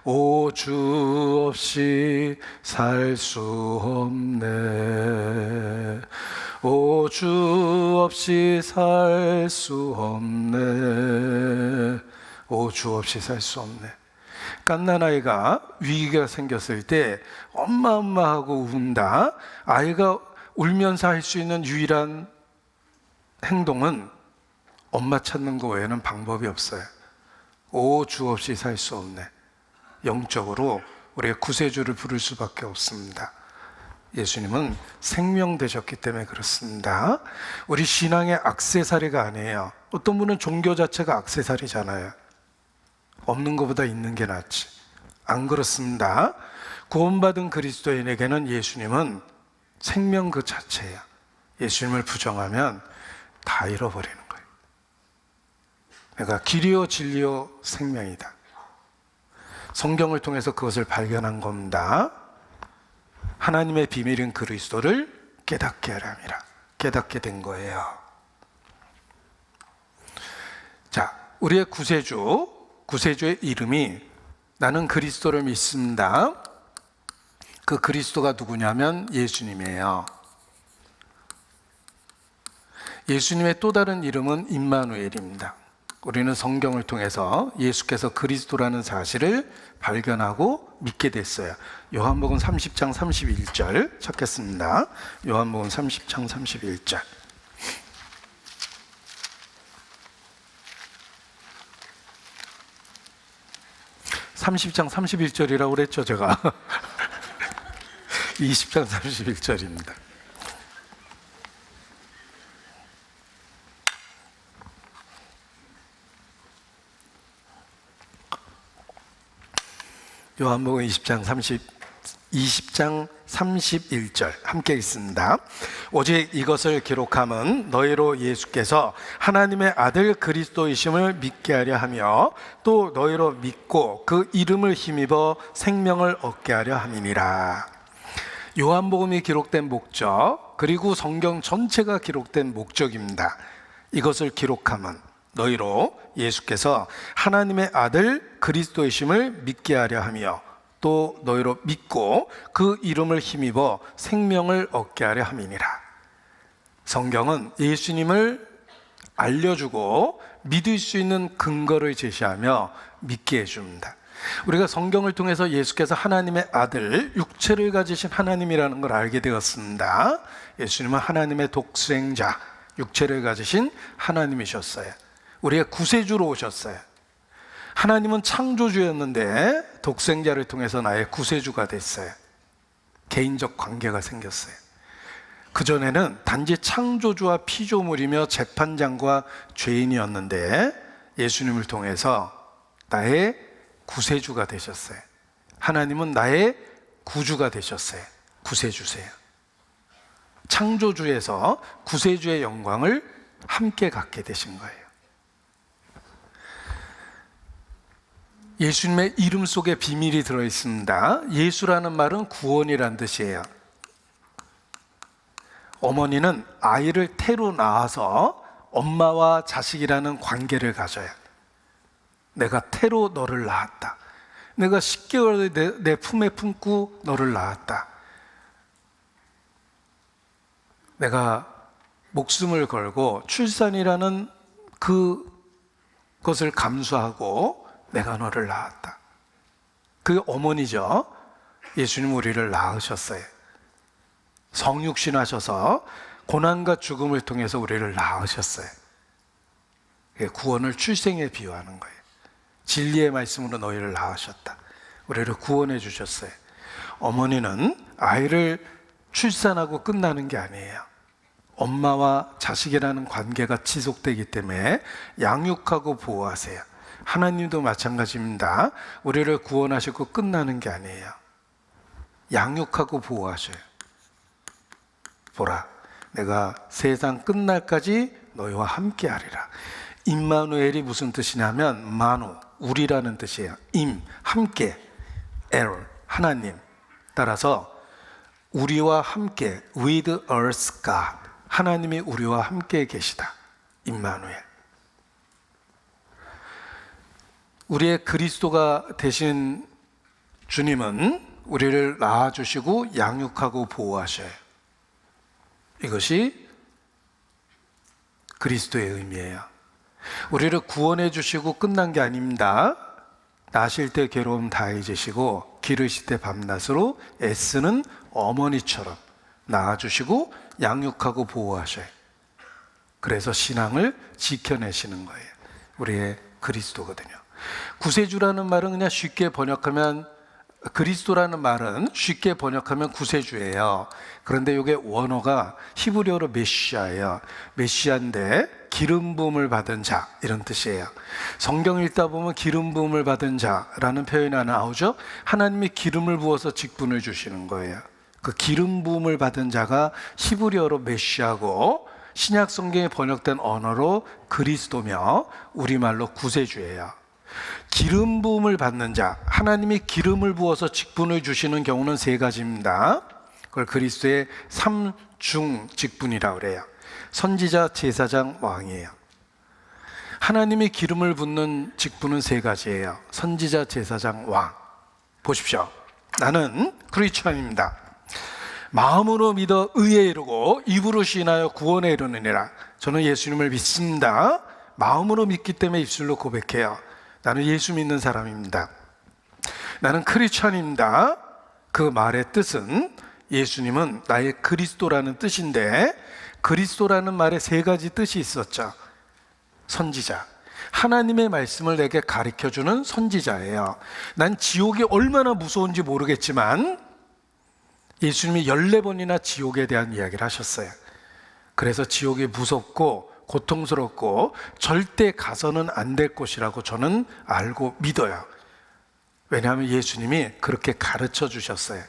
오, 주 없이 살 수 없네. 오, 주 없이 살 수 없네. 오, 주 없이 살 수 없네. 갓난아이가 위기가 생겼을 때 엄마 하고 운다. 아이가 울면서 할 수 있는 유일한 행동은 엄마 찾는 거 외에는 방법이 없어요. 오, 주 없이 살 수 없네. 영적으로 우리가 구세주를 부를 수밖에 없습니다. 예수님은 생명 되셨기 때문에 그렇습니다. 우리 신앙의 액세서리가 아니에요. 어떤 분은 종교 자체가 액세서리잖아요. 없는 것보다 있는 게 낫지. 안 그렇습니다. 구원받은 그리스도인에게는 예수님은 생명 그 자체예요. 예수님을 부정하면 다 잃어버리는 거예요. 내가 길이요 진리요 생명이다. 성경을 통해서 그것을 발견한 겁니다. 하나님의 비밀인 그리스도를 깨닫게 하람이라. 깨닫게 된 거예요. 자, 우리의 구세주의 이름이 나는 그리스도를 믿습니다. 그 그리스도가 누구냐면 예수님이에요. 예수님의 또 다른 이름은 임마누엘입니다. 우리는 성경을 통해서 예수께서 그리스도라는 사실을 발견하고 믿게 됐어요. 요한복음 30장 31절 찾겠습니다. 요한복음 30장 31절. 30장 31절이라고 그랬죠, 제가. 20장 31절입니다. 요한복음 20장 31절 함께 읽습니다. 오직 이것을 기록함은 너희로 예수께서 하나님의 아들 그리스도이심을 믿게 하려 하며 또 너희로 믿고 그 이름을 힘입어 생명을 얻게 하려 함이니라. 요한복음이 기록된 목적, 그리고 성경 전체가 기록된 목적입니다. 이것을 기록함은 너희로 예수께서 하나님의 아들 그리스도이심을 믿게 하려 하며 또 너희로 믿고 그 이름을 힘입어 생명을 얻게 하려 함이니라. 성경은 예수님을 알려주고 믿을 수 있는 근거를 제시하며 믿게 해줍니다. 우리가 성경을 통해서 예수께서 하나님의 아들, 육체를 가지신 하나님이라는 걸 알게 되었습니다. 예수님은 하나님의 독생자, 육체를 가지신 하나님이셨어요. 우리의 구세주로 오셨어요. 하나님은 창조주였는데 독생자를 통해서 나의 구세주가 됐어요. 개인적 관계가 생겼어요. 그전에는 단지 창조주와 피조물이며 재판장과 죄인이었는데 예수님을 통해서 나의 구세주가 되셨어요. 하나님은 나의 구주가 되셨어요. 구세주세요. 창조주에서 구세주의 영광을 함께 갖게 되신 거예요. 예수님의 이름 속에 비밀이 들어있습니다. 예수라는 말은 구원이란 뜻이에요. 어머니는 아이를 태로 낳아서 엄마와 자식이라는 관계를 가져요. 내가 태로 너를 낳았다. 내가 10개월 내 품에 품고 너를 낳았다. 내가 목숨을 걸고 출산이라는 그것을 감수하고 내가 너를 낳았다. 그 어머니죠. 예수님 우리를 낳으셨어요. 성육신 하셔서 고난과 죽음을 통해서 우리를 낳으셨어요. 구원을 출생에 비유하는 거예요. 진리의 말씀으로 너희를 낳으셨다. 우리를 구원해 주셨어요. 어머니는 아이를 출산하고 끝나는 게 아니에요. 엄마와 자식이라는 관계가 지속되기 때문에 양육하고 보호하세요. 하나님도 마찬가지입니다. 우리를 구원하시고 끝나는 게 아니에요. 양육하고 보호하셔요. 보라, 내가 세상 끝날까지 너희와 함께 하리라. 임마누엘이 무슨 뜻이냐면 마누, 우리라는 뜻이에요. 임, 함께, 엘, 하나님. 따라서 우리와 함께, with us God, 하나님이 우리와 함께 계시다. 임마누엘. 우리의 그리스도가 되신 주님은 우리를 낳아주시고 양육하고 보호하셔요. 이것이 그리스도의 의미예요. 우리를 구원해 주시고 끝난 게 아닙니다. 나실 때 괴로움 다 잊으시고 기르실 때 밤낮으로 애쓰는 어머니처럼 낳아주시고 양육하고 보호하셔요. 그래서 신앙을 지켜내시는 거예요. 우리의 그리스도거든요. 구세주라는 말은 그냥 쉽게 번역하면, 그리스도라는 말은 쉽게 번역하면 구세주예요. 그런데 이게 원어가 히브리어로 메시아예요. 메시아인데 기름 부음을 받은 자, 이런 뜻이에요. 성경 읽다 보면 기름 부음을 받은 자라는 표현이 하나 나오죠. 하나님이 기름을 부어서 직분을 주시는 거예요. 그 기름 부음을 받은 자가 히브리어로 메시아고 신약 성경에 번역된 언어로 그리스도며 우리말로 구세주예요. 기름 부음을 받는 자, 하나님이 기름을 부어서 직분을 주시는 경우는 세 가지입니다. 그걸 그리스도의 삼중 직분이라고 그래요. 선지자, 제사장, 왕이에요. 하나님이 기름을 붓는 직분은 세 가지예요. 선지자, 제사장, 왕. 보십시오. 나는 크리스천입니다. 마음으로 믿어 의에 이르고 입으로 시인하여 구원에 이르느니라. 저는 예수님을 믿습니다. 마음으로 믿기 때문에 입술로 고백해요. 나는 예수 믿는 사람입니다. 나는 크리스천입니다. 그 말의 뜻은 예수님은 나의 그리스도라는 뜻인데, 그리스도라는 말에 세 가지 뜻이 있었죠. 선지자, 하나님의 말씀을 내게 가르쳐주는 선지자예요. 난 지옥이 얼마나 무서운지 모르겠지만 예수님이 14번이나 지옥에 대한 이야기를 하셨어요. 그래서 지옥이 무섭고 고통스럽고 절대 가서는 안 될 곳이라고 저는 알고 믿어요. 왜냐하면 예수님이 그렇게 가르쳐 주셨어요.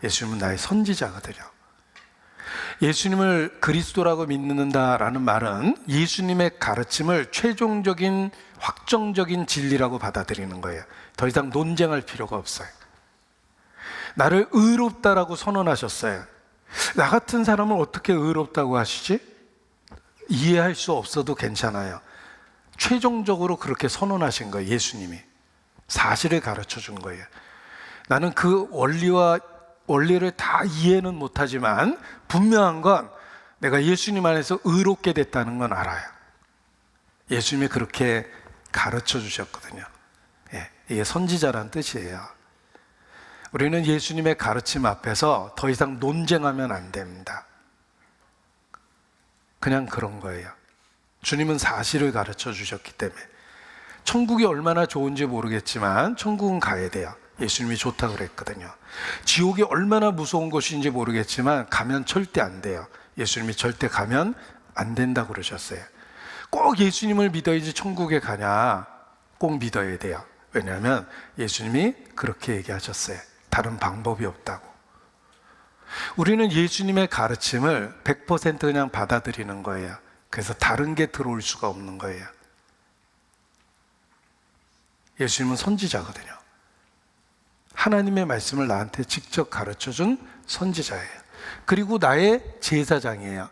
예수님은 나의 선지자거든요. 예수님을 그리스도라고 믿는다라는 말은 예수님의 가르침을 최종적인 확정적인 진리라고 받아들이는 거예요. 더 이상 논쟁할 필요가 없어요. 나를 의롭다라고 선언하셨어요. 나 같은 사람을 어떻게 의롭다고 하시지? 이해할 수 없어도 괜찮아요. 최종적으로 그렇게 선언하신 거예요. 예수님이 사실을 가르쳐 준 거예요. 나는 그 원리를 다 이해는 못하지만 분명한 건 내가 예수님 안에서 의롭게 됐다는 건 알아요. 예수님이 그렇게 가르쳐 주셨거든요. 이게 선지자란 뜻이에요. 우리는 예수님의 가르침 앞에서 더 이상 논쟁하면 안 됩니다. 그냥 그런 거예요. 주님은 사실을 가르쳐 주셨기 때문에. 천국이 얼마나 좋은지 모르겠지만 천국은 가야 돼요. 예수님이 좋다고 그랬거든요. 지옥이 얼마나 무서운 곳인지 모르겠지만 가면 절대 안 돼요. 예수님이 절대 가면 안 된다고 그러셨어요. 꼭 예수님을 믿어야지 천국에 가냐? 꼭 믿어야 돼요. 왜냐하면 예수님이 그렇게 얘기하셨어요. 다른 방법이 없다고. 우리는 예수님의 가르침을 100% 그냥 받아들이는 거예요. 그래서 다른 게 들어올 수가 없는 거예요. 예수님은 선지자거든요. 하나님의 말씀을 나한테 직접 가르쳐준 선지자예요. 그리고 나의 제사장이에요.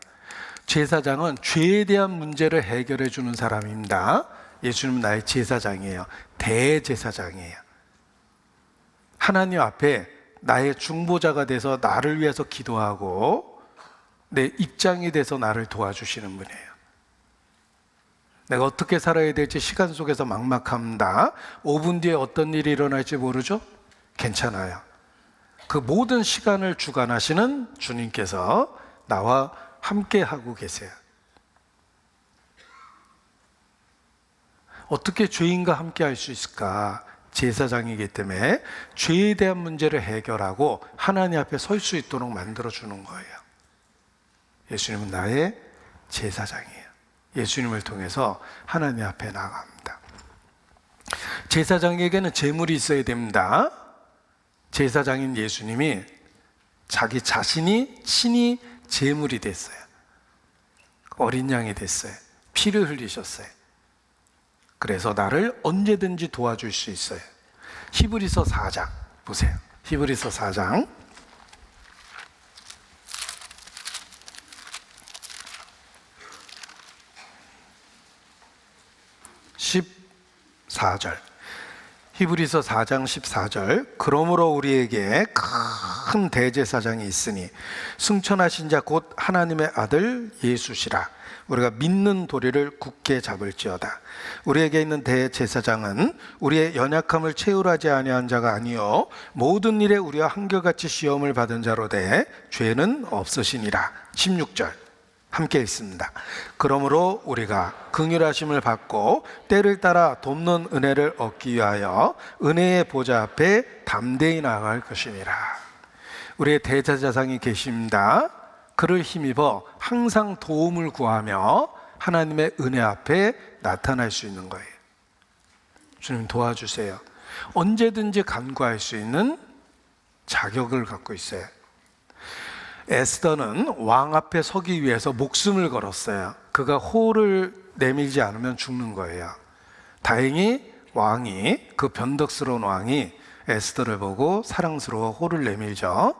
제사장은 죄에 대한 문제를 해결해 주는 사람입니다. 예수님은 나의 제사장이에요. 대제사장이에요. 하나님 앞에 나의 중보자가 돼서 나를 위해서 기도하고 내 입장이 돼서 나를 도와주시는 분이에요. 내가 어떻게 살아야 될지 시간 속에서 막막합니다. 5분 뒤에 어떤 일이 일어날지 모르죠? 괜찮아요. 그 모든 시간을 주관하시는 주님께서 나와 함께 하고 계세요. 어떻게 죄인과 함께 할 수 있을까? 제사장이기 때문에 죄에 대한 문제를 해결하고 하나님 앞에 설 수 있도록 만들어주는 거예요. 예수님은 나의 제사장이에요. 예수님을 통해서 하나님 앞에 나아갑니다. 제사장에게는 제물이 있어야 됩니다. 제사장인 예수님이 자기 자신이 친히 제물이 됐어요. 어린 양이 됐어요. 피를 흘리셨어요. 그래서 나를 언제든지 도와줄 수 있어요. 히브리서 4장 보세요. 히브리서 4장 14절. 히브리서 4장 14절. 그러므로 우리에게 큰 대제사장이 있으니 승천하신 자 곧 하나님의 아들 예수시라. 우리가 믿는 도리를 굳게 잡을지어다. 우리에게 있는 대제사장은 우리의 연약함을 채울하지 아니한 자가 아니요 모든 일에 우리와 한결같이 시험을 받은 자로되 죄는 없으시니라. 16절 함께 읽습니다. 그러므로 우리가 긍휼하심을 받고 때를 따라 돕는 은혜를 얻기 위하여 은혜의 보좌 앞에 담대히 나아갈 것이니라. 우리의 대제사장이 계십니다. 그를 힘입어 항상 도움을 구하며 하나님의 은혜 앞에 나타날 수 있는 거예요. 주님 도와주세요. 언제든지 간구할 수 있는 자격을 갖고 있어요. 에스더는 왕 앞에 서기 위해서 목숨을 걸었어요. 그가 호를 내밀지 않으면 죽는 거예요. 다행히 왕이, 그 변덕스러운 왕이 에스더를 보고 사랑스러워 호를 내밀죠.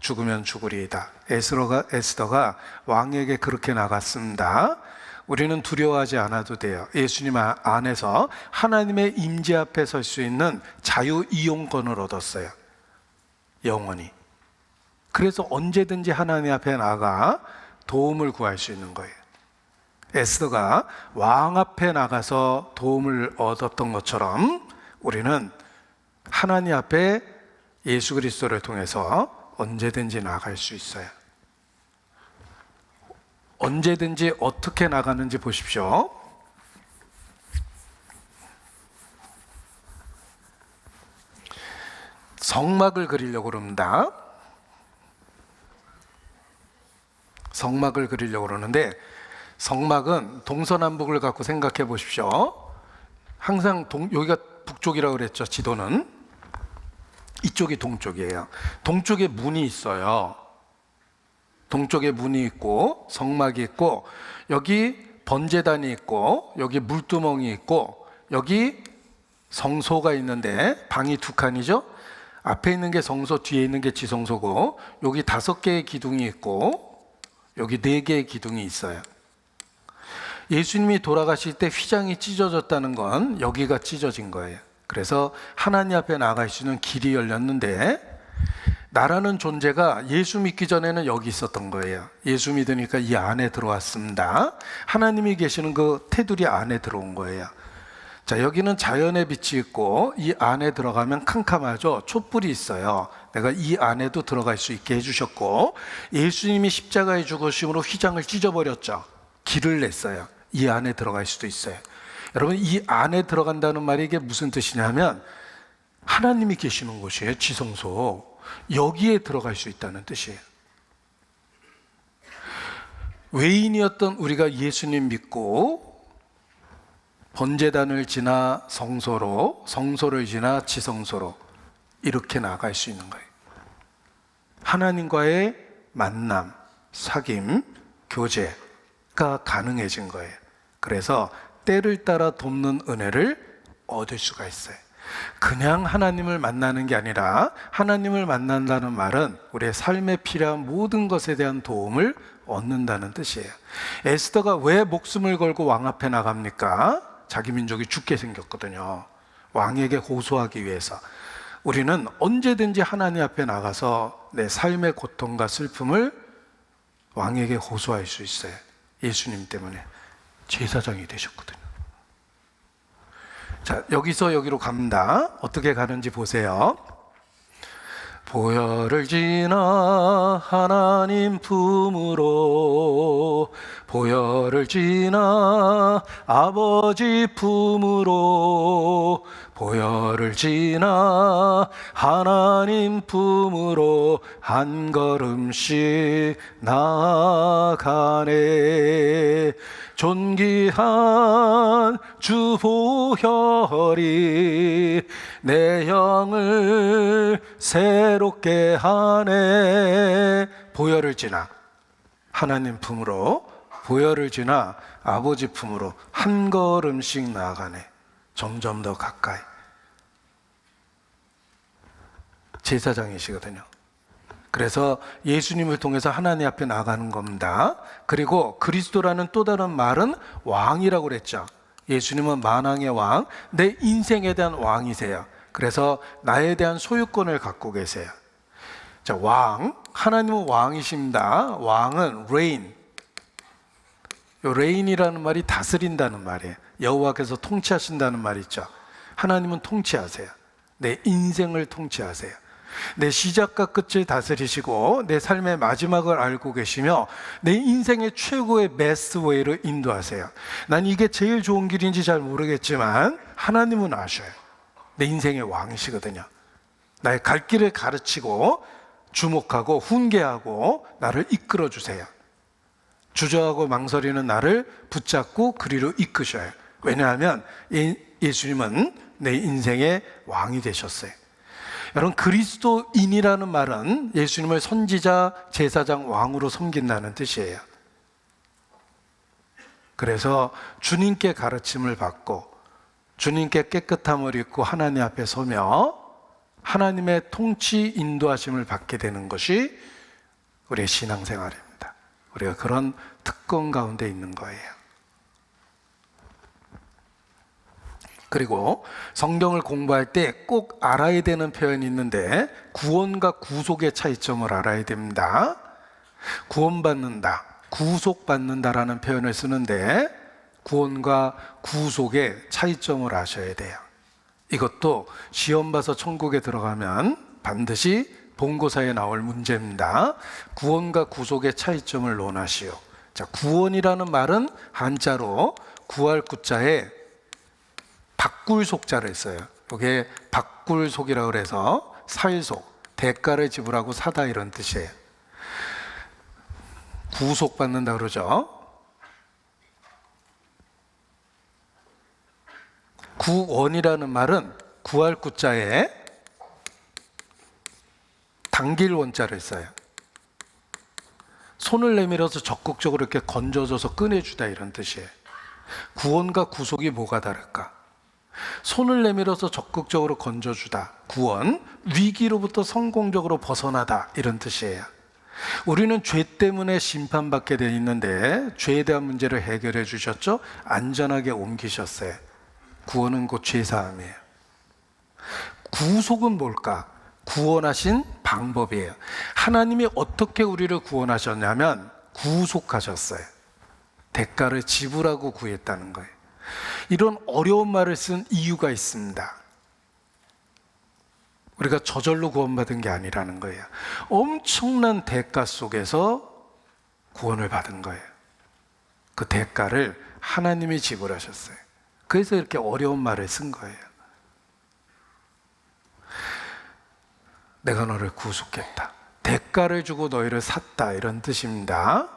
죽으면 죽으리이다. 에스더가 왕에게 그렇게 나갔습니다. 우리는 두려워하지 않아도 돼요. 예수님 안에서 하나님의 임재 앞에 설 수 있는 자유 이용권을 얻었어요. 영원히. 그래서 언제든지 하나님 앞에 나가 도움을 구할 수 있는 거예요. 에스더가 왕 앞에 나가서 도움을 얻었던 것처럼 우리는 하나님 앞에 예수 그리스도를 통해서 언제든지 나갈 수 있어요. 언제든지 어떻게 나가는지 보십시오. 성막을 그리려고 그럽니다. 성막을 그리려고 그러는데, 성막은 동서남북을 갖고 생각해 보십시오. 항상 여기가 북쪽이라고 그랬죠. 지도는 이쪽이 동쪽이에요. 동쪽에 문이 있어요. 동쪽에 문이 있고 성막이 있고, 여기 번제단이 있고, 여기 물두멍이 있고, 여기 성소가 있는데 방이 두 칸이죠. 앞에 있는 게 성소, 뒤에 있는 게 지성소고, 여기 5개의 기둥이 있고 여기 4개의 기둥이 있어요. 예수님이 돌아가실 때 휘장이 찢어졌다는 건 여기가 찢어진 거예요. 그래서 하나님 앞에 나갈 수 있는 길이 열렸는데, 나라는 존재가 예수 믿기 전에는 여기 있었던 거예요. 예수 믿으니까 이 안에 들어왔습니다. 하나님이 계시는 그 테두리 안에 들어온 거예요. 자, 여기는 자연의 빛이 있고, 이 안에 들어가면 캄캄하죠. 촛불이 있어요. 내가 이 안에도 들어갈 수 있게 해주셨고, 예수님이 십자가에 죽으심으로 휘장을 찢어버렸죠. 길을 냈어요. 이 안에 들어갈 수도 있어요. 여러분, 이 안에 들어간다는 말이 이게 무슨 뜻이냐면, 하나님이 계시는 곳이에요. 지성소. 여기에 들어갈 수 있다는 뜻이에요. 외인이었던 우리가 예수님 믿고 번제단을 지나 성소로, 성소를 지나 지성소로 이렇게 나갈 수 있는 거예요. 하나님과의 만남, 사귐, 교제가 가능해진 거예요. 그래서 때를 따라 돕는 은혜를 얻을 수가 있어요. 그냥 하나님을 만나는 게 아니라, 하나님을 만난다는 말은 우리의 삶에 필요한 모든 것에 대한 도움을 얻는다는 뜻이에요. 에스더가 왜 목숨을 걸고 왕 앞에 나갑니까? 자기 민족이 죽게 생겼거든요. 왕에게 호소하기 위해서. 우리는 언제든지 하나님 앞에 나가서 내 삶의 고통과 슬픔을 왕에게 호소할 수 있어요. 예수님 때문에 제사장이 되셨거든요. 자, 여기서 여기로 갑니다. 어떻게 가는지 보세요. 보혈을 지나 하나님 품으로, 보혈을 지나 아버지 품으로, 보혈을 지나 하나님 품으로 한 걸음씩 나아가네. 존귀한 주 보혈이 내 영을 새롭게 하네. 보혈을 지나 하나님 품으로, 보혈을 지나 아버지 품으로 한 걸음씩 나아가네. 점점 더 가까이. 제사장이시거든요. 그래서 예수님을 통해서 하나님 앞에 나가는 겁니다. 그리고 그리스도라는 또 다른 말은 왕이라고 그랬죠. 예수님은 만왕의 왕, 내 인생에 대한 왕이세요. 그래서 나에 대한 소유권을 갖고 계세요. 자, 왕, 하나님은 왕이십니다. 왕은 reign. 요 reign이라는 말이 다스린다는 말이에요. 여호와께서 통치하신다는 말이 있죠. 하나님은 통치하세요. 내 인생을 통치하세요. 내 시작과 끝을 다스리시고 내 삶의 마지막을 알고 계시며 내 인생의 최고의 베스트 웨이로 인도하세요. 난 이게 제일 좋은 길인지 잘 모르겠지만 하나님은 아셔요. 내 인생의 왕이시거든요. 나의 갈 길을 가르치고 주목하고 훈계하고 나를 이끌어 주세요. 주저하고 망설이는 나를 붙잡고 그리로 이끄셔요. 왜냐하면 예수님은 내 인생의 왕이 되셨어요. 여러분, 그리스도인이라는 말은 예수님을 선지자, 제사장, 왕으로 섬긴다는 뜻이에요. 그래서 주님께 가르침을 받고 주님께 깨끗함을 입고 하나님 앞에 서며 하나님의 통치, 인도하심을 받게 되는 것이 우리의 신앙생활입니다. 우리가 그런 특권 가운데 있는 거예요. 그리고 성경을 공부할 때 꼭 알아야 되는 표현이 있는데 구원과 구속의 차이점을 알아야 됩니다. 구원받는다. 구속받는다라는 표현을 쓰는데 구원과 구속의 차이점을 아셔야 돼요. 이것도 시험 봐서 천국에 들어가면 반드시 본고사에 나올 문제입니다. 구원과 구속의 차이점을 논하시오. 자, 구원이라는 말은 한자로 구할 구자에 바꿀 속자를 써요. 이게 바꿀 속이라고 그래서 살속, 대가를 지불하고 사다 이런 뜻이에요. 구속받는다 그러죠. 구원이라는 말은 구할 구자에 당길 원자를 써요. 손을 내밀어서 적극적으로 이렇게 건져줘서 꺼내주다 이런 뜻이에요. 구원과 구속이 뭐가 다를까? 손을 내밀어서 적극적으로 건져주다. 구원, 위기로부터 성공적으로 벗어나다 이런 뜻이에요. 우리는 죄 때문에 심판받게 되어 있는데 죄에 대한 문제를 해결해 주셨죠? 안전하게 옮기셨어요. 구원은 곧 죄사함이에요. 구속은 뭘까? 구원하신 방법이에요. 하나님이 어떻게 우리를 구원하셨냐면 구속하셨어요. 대가를 지불하고 구했다는 거예요. 이런 어려운 말을 쓴 이유가 있습니다. 우리가 저절로 구원받은 게 아니라는 거예요. 엄청난 대가 속에서 구원을 받은 거예요. 그 대가를 하나님이 지불하셨어요. 그래서 이렇게 어려운 말을 쓴 거예요. 내가 너를 구속했다. 대가를 주고 너희를 샀다 이런 뜻입니다.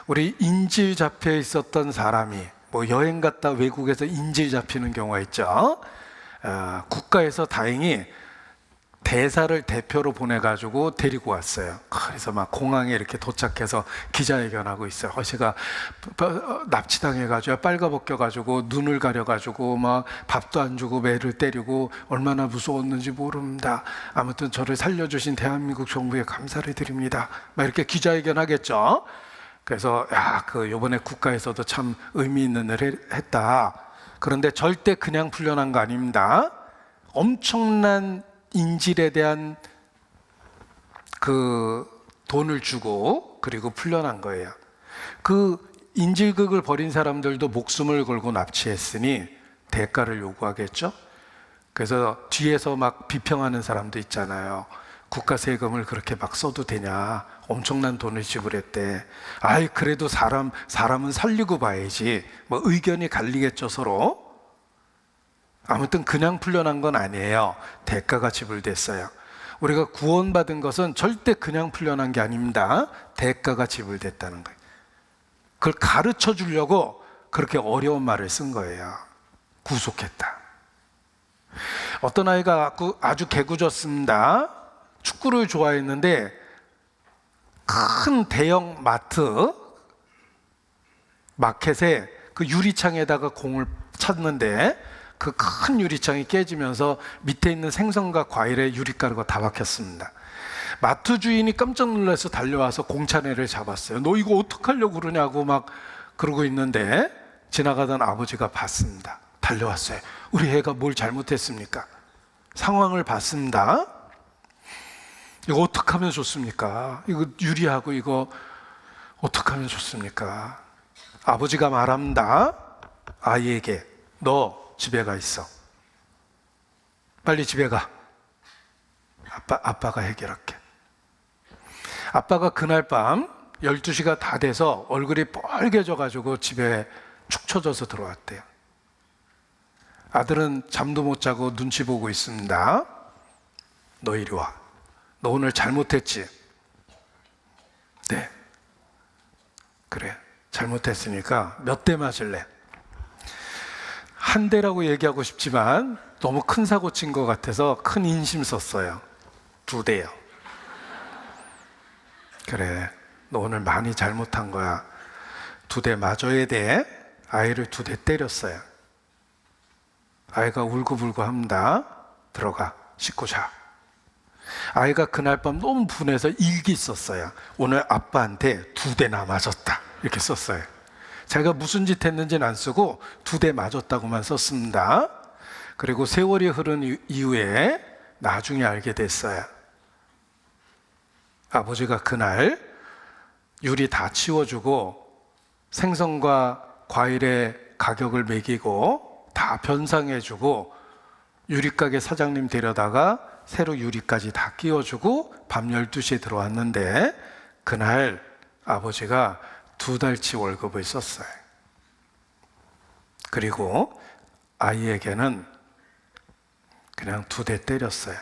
우리 인질 잡혀 있었던 사람이 여행 갔다 외국에서 인질 잡히는 경우가 있죠. 국가에서 다행히 대사를 대표로 보내가지고 데리고 왔어요. 그래서 막 공항에 이렇게 도착해서 기자회견하고 있어요. 제가 납치당해가지고 빨가벗겨가지고 눈을 가려가지고 막 밥도 안 주고 매를 때리고 얼마나 무서웠는지 모릅니다. 아무튼 저를 살려주신 대한민국 정부에 감사를 드립니다. 막 이렇게 기자회견 하겠죠. 그래서 요번에 국가에서도 참 의미 있는 일을 했다. 그런데 절대 그냥 풀려난 거 아닙니다. 엄청난 인질에 대한 그 돈을 주고 그리고 풀려난 거예요. 그 인질극을 벌인 사람들도 목숨을 걸고 납치했으니 대가를 요구하겠죠. 그래서 뒤에서 막 비평하는 사람도 있잖아요. 국가 세금을 그렇게 막 써도 되냐, 엄청난 돈을 지불했대. 그래도 사람은 살리고 봐야지. 의견이 갈리겠죠 서로. 아무튼 그냥 풀려난 건 아니에요. 대가가 지불됐어요. 우리가 구원받은 것은 절대 그냥 풀려난 게 아닙니다. 대가가 지불됐다는 거예요. 그걸 가르쳐 주려고 그렇게 어려운 말을 쓴 거예요. 구속했다. 어떤 아이가 아주 개구졌습니다. 축구를 좋아했는데 큰 대형 마켓에 그 유리창에다가 공을 찼는데 그 큰 유리창이 깨지면서 밑에 있는 생선과 과일에 유리가루가 다 박혔습니다. 마트 주인이 깜짝 놀라서 달려와서 공차내를 잡았어요. 너 이거 어떡하려고 그러냐고 막 그러고 있는데 지나가던 아버지가 봤습니다. 달려왔어요. 우리 애가 뭘 잘못했습니까? 상황을 봤습니다. 이거 어떻게 하면 좋습니까? 이거 유리하고 이거 어떻게 하면 좋습니까? 아버지가 말합니다. 아이에게 너 집에 가 있어. 빨리 집에 가. 아빠가 해결할게. 아빠가 그날 밤 12시가 다 돼서 얼굴이 빨개져가지고 집에 축 처져서 들어왔대요. 아들은 잠도 못 자고 눈치 보고 있습니다. 너 이리 와. 너 오늘 잘못했지? 네. 그래. 잘못했으니까 몇 대 맞을래? 한 대라고 얘기하고 싶지만 너무 큰 사고 친 것 같아서 큰 인심 썼어요. 2대요. 그래, 너 오늘 많이 잘못한 거야. 2대 맞아야 돼. 아이를 2대 때렸어요. 아이가 울고불고 합니다. 들어가, 씻고 자. 아이가 그날 밤 너무 분해서 일기 썼어요. 오늘 아빠한테 2대나 맞았다. 이렇게 썼어요. 자기가 무슨 짓 했는지는 안 쓰고 2대 맞았다고만 썼습니다. 그리고 세월이 흐른 이후에 나중에 알게 됐어요. 아버지가 그날 유리 다 치워주고 생선과 과일의 가격을 매기고 다 변상해주고 유리가게 사장님 데려다가 새로 유리까지 다 끼워주고 밤 12시에 들어왔는데 그날 아버지가 2달치 월급을 썼어요. 그리고 아이에게는 그냥 2대 때렸어요.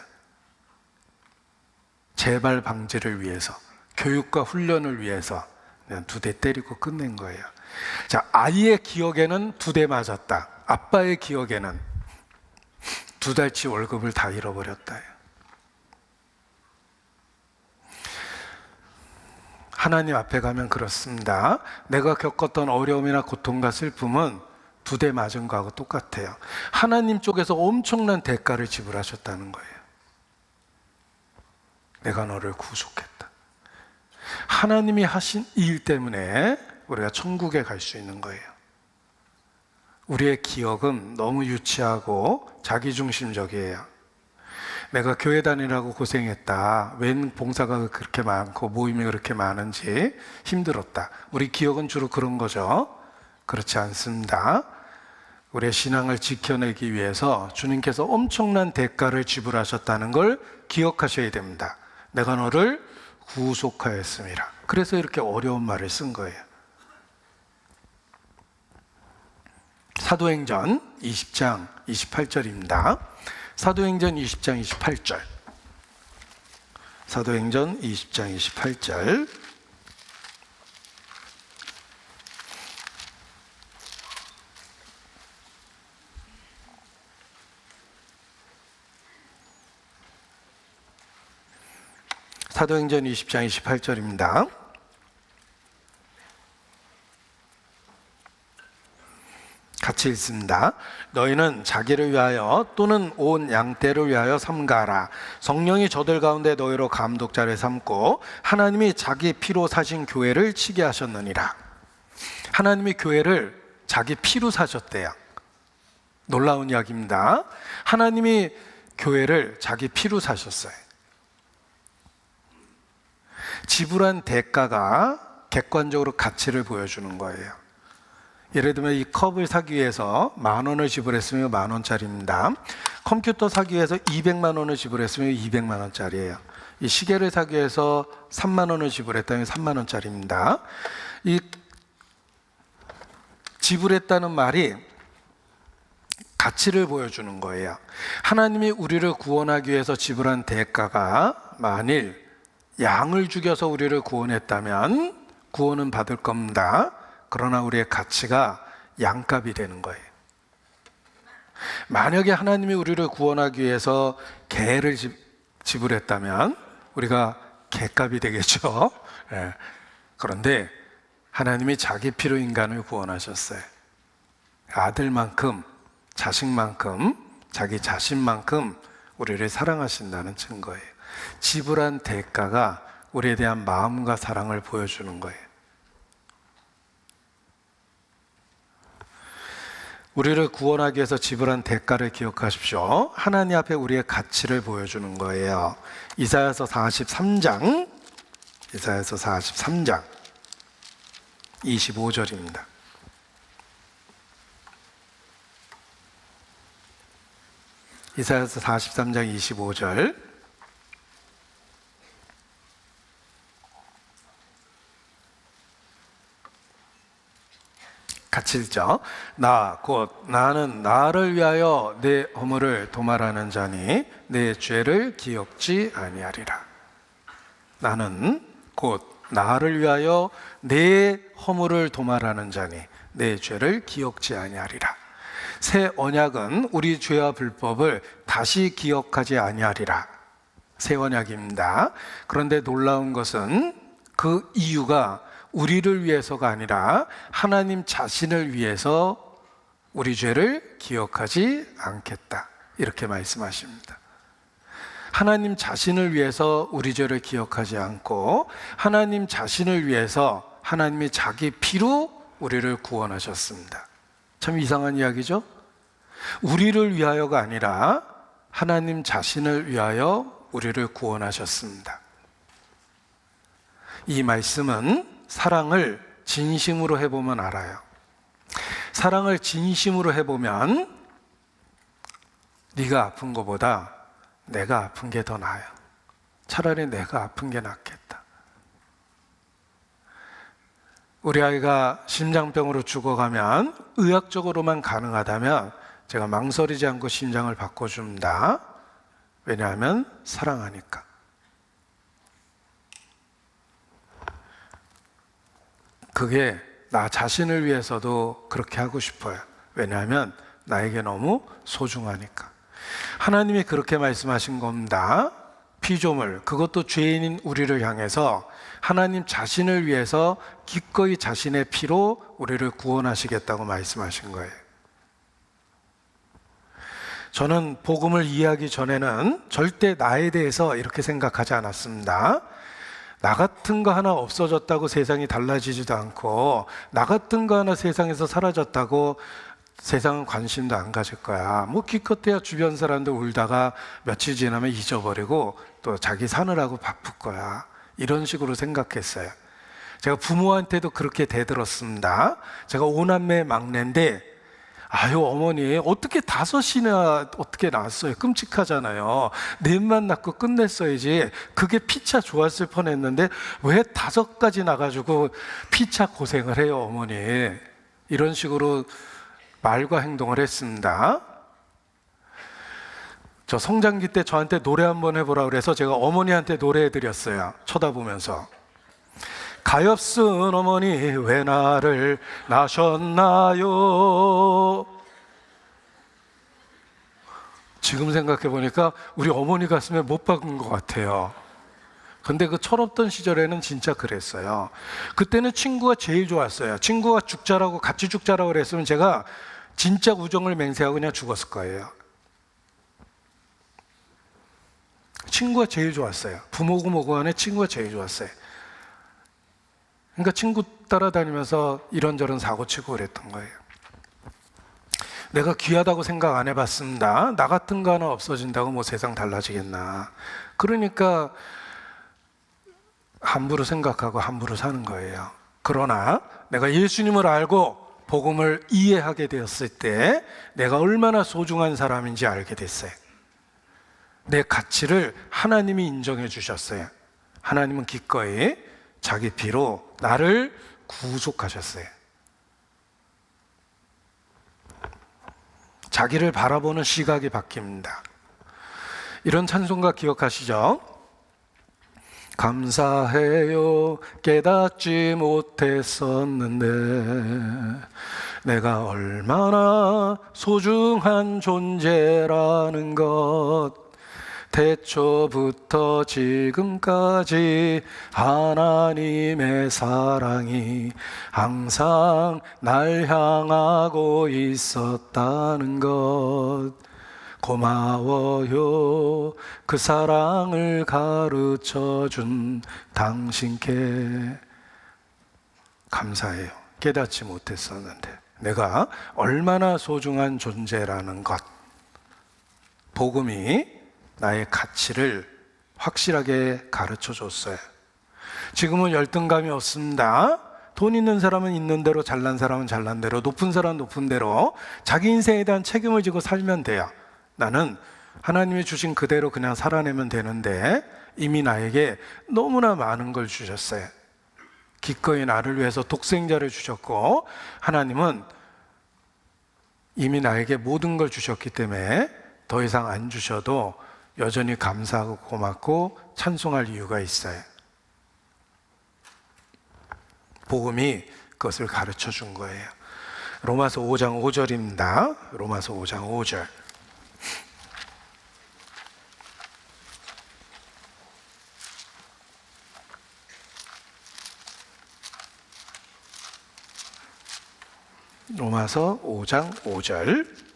재발 방지를 위해서, 교육과 훈련을 위해서 그냥 2대 때리고 끝낸 거예요. 자, 아이의 기억에는 2대 맞았다. 아빠의 기억에는 2달치 월급을 다 잃어버렸다. 하나님 앞에 가면 그렇습니다. 내가 겪었던 어려움이나 고통과 슬픔은 2대 맞은 거하고 똑같아요. 하나님 쪽에서 엄청난 대가를 지불하셨다는 거예요. 내가 너를 구속했다. 하나님이 하신 일 때문에 우리가 천국에 갈 수 있는 거예요. 우리의 기억은 너무 유치하고 자기중심적이에요. 내가 교회 다니라고 고생했다. 웬 봉사가 그렇게 많고 모임이 그렇게 많은지 힘들었다. 우리 기억은 주로 그런 거죠. 그렇지 않습니다. 우리의 신앙을 지켜내기 위해서 주님께서 엄청난 대가를 지불하셨다는 걸 기억하셔야 됩니다. 내가 너를 구속하였음이라. 그래서 이렇게 어려운 말을 쓴 거예요. 사도행전 20장 28절입니다. 사도행전 20장 28절. 사도행전 20장 28절. 사도행전 20장 28절입니다. 같이 읽습니다. 너희는 자기를 위하여 또는 온 양떼를 위하여 삼가라. 성령이 저들 가운데 너희로 감독자를 삼고 하나님이 자기 피로 사신 교회를 치게 하셨느니라. 하나님이 교회를 자기 피로 사셨대요. 놀라운 이야기입니다. 하나님이 교회를 자기 피로 사셨어요. 지불한 대가가 객관적으로 가치를 보여주는 거예요. 예를 들면 이 컵을 사기 위해서 10,000원을 지불했으면 10,000원짜리입니다. 컴퓨터 사기 위해서 200만 원을 지불했으면 200만 원짜리예요. 이 시계를 사기 위해서 3만 원을 지불했다면 3만 원짜리입니다. 이 지불했다는 말이 가치를 보여주는 거예요. 하나님이 우리를 구원하기 위해서 지불한 대가가 만일 양을 죽여서 우리를 구원했다면 구원은 받을 겁니다. 그러나 우리의 가치가 양값이 되는 거예요. 만약에 하나님이 우리를 구원하기 위해서 개를 지불했다면 우리가 개값이 되겠죠. 네. 그런데 하나님이 자기 피로 인간을 구원하셨어요. 아들만큼, 자식만큼, 자기 자신만큼 우리를 사랑하신다는 증거예요. 지불한 대가가 우리에 대한 마음과 사랑을 보여주는 거예요. 우리를 구원하기 위해서 지불한 대가를 기억하십시오. 하나님 앞에 우리의 가치를 보여주는 거예요. 이사야서 43장 25절입니다. 이사야서 43장 25절. 같이 읽죠. 나는 나를 위하여 내 허물을 도말하는 자니 내 죄를 기억지 아니하리라. 나는 곧 나를 위하여 내 허물을 도말하는 자니 내 죄를 기억지 아니하리라. 새 언약은 우리 죄와 불법을 다시 기억하지 아니하리라. 새 언약입니다. 그런데 놀라운 것은 그 이유가 우리를 위해서가 아니라 하나님 자신을 위해서 우리 죄를 기억하지 않겠다. 이렇게 말씀하십니다. 하나님 자신을 위해서 우리 죄를 기억하지 않고 하나님 자신을 위해서 하나님이 자기 피로 우리를 구원하셨습니다. 참 이상한 이야기죠? 우리를 위하여가 아니라 하나님 자신을 위하여 우리를 구원하셨습니다. 이 말씀은 사랑을 진심으로 해보면 알아요. 사랑을 진심으로 해보면 네가 아픈 것보다 내가 아픈 게 더 나아요. 차라리 내가 아픈 게 낫겠다. 우리 아이가 심장병으로 죽어가면 의학적으로만 가능하다면 제가 망설이지 않고 심장을 바꿔줍니다. 왜냐하면 사랑하니까. 그게 나 자신을 위해서도 그렇게 하고 싶어요. 왜냐하면 나에게 너무 소중하니까. 하나님이 그렇게 말씀하신 겁니다. 피조물, 그것도 죄인인 우리를 향해서 하나님 자신을 위해서 기꺼이 자신의 피로 우리를 구원하시겠다고 말씀하신 거예요. 저는 복음을 이해하기 전에는 절대 나에 대해서 이렇게 생각하지 않았습니다. 나 같은 거 하나 없어졌다고 세상이 달라지지도 않고, 나 같은 거 하나 세상에서 사라졌다고 세상은 관심도 안 가질 거야. 뭐 기껏해야 주변 사람들 울다가 며칠 지나면 잊어버리고 또 자기 사느라고 바쁠 거야. 이런 식으로 생각했어요. 제가 부모한테도 그렇게 대들었습니다. 제가 5남매 막내인데, 아유 어머니 어떻게 5이나 어떻게 낳았어요? 끔찍하잖아요. 넷만 낳고 끝냈어야지. 그게 피차 좋았을 뻔했는데 왜 5까지 나가지고 피차 고생을 해요 어머니. 이런 식으로 말과 행동을 했습니다. 저 성장기 때 저한테 노래 한번 해보라 그래서 제가 어머니한테 노래해드렸어요. 쳐다보면서. 가엾은 어머니 왜 나를 낳으셨나요? 지금 생각해 보니까 우리 어머니 가슴에 못 박은 것 같아요. 근데 그 철없던 시절에는 진짜 그랬어요. 그때는 친구가 제일 좋았어요. 친구가 죽자라고 같이 죽자라고 그랬으면 제가 진짜 우정을 맹세하고 그냥 죽었을 거예요. 친구가 제일 좋았어요. 부모고 뭐고 간에 친구가 제일 좋았어요. 그러니까 친구 따라다니면서 이런저런 사고치고 그랬던 거예요. 내가 귀하다고 생각 안 해봤습니다. 나 같은 거 하나 없어진다고 뭐 세상 달라지겠나. 그러니까 함부로 생각하고 함부로 사는 거예요. 그러나 내가 예수님을 알고 복음을 이해하게 되었을 때 내가 얼마나 소중한 사람인지 알게 됐어요. 내 가치를 하나님이 인정해 주셨어요. 하나님은 기꺼이 자기 피로 나를 구속하셨어요. 자기를 바라보는 시각이 바뀝니다. 이런 찬송가 기억하시죠? 감사해요 깨닫지 못했었는데 내가 얼마나 소중한 존재라는 것 태초부터 지금까지 하나님의 사랑이 항상 날 향하고 있었다는 것 고마워요 그 사랑을 가르쳐준 당신께 감사해요. 깨닫지 못했었는데 내가 얼마나 소중한 존재라는 것 복음이 나의 가치를 확실하게 가르쳐 줬어요. 지금은 열등감이 없습니다. 돈 있는 사람은 있는 대로, 잘난 사람은 잘난 대로, 높은 사람은 높은 대로 자기 인생에 대한 책임을 지고 살면 돼요. 나는 하나님이 주신 그대로 그냥 살아내면 되는데 이미 나에게 너무나 많은 걸 주셨어요. 기꺼이 나를 위해서 독생자를 주셨고 하나님은 이미 나에게 모든 걸 주셨기 때문에 더 이상 안 주셔도 여전히 감사하고 고맙고 찬송할 이유가 있어요. 복음이 그것을 가르쳐 준 거예요. 로마서 5장 5절입니다. 로마서 5장 5절. 로마서 5장 5절.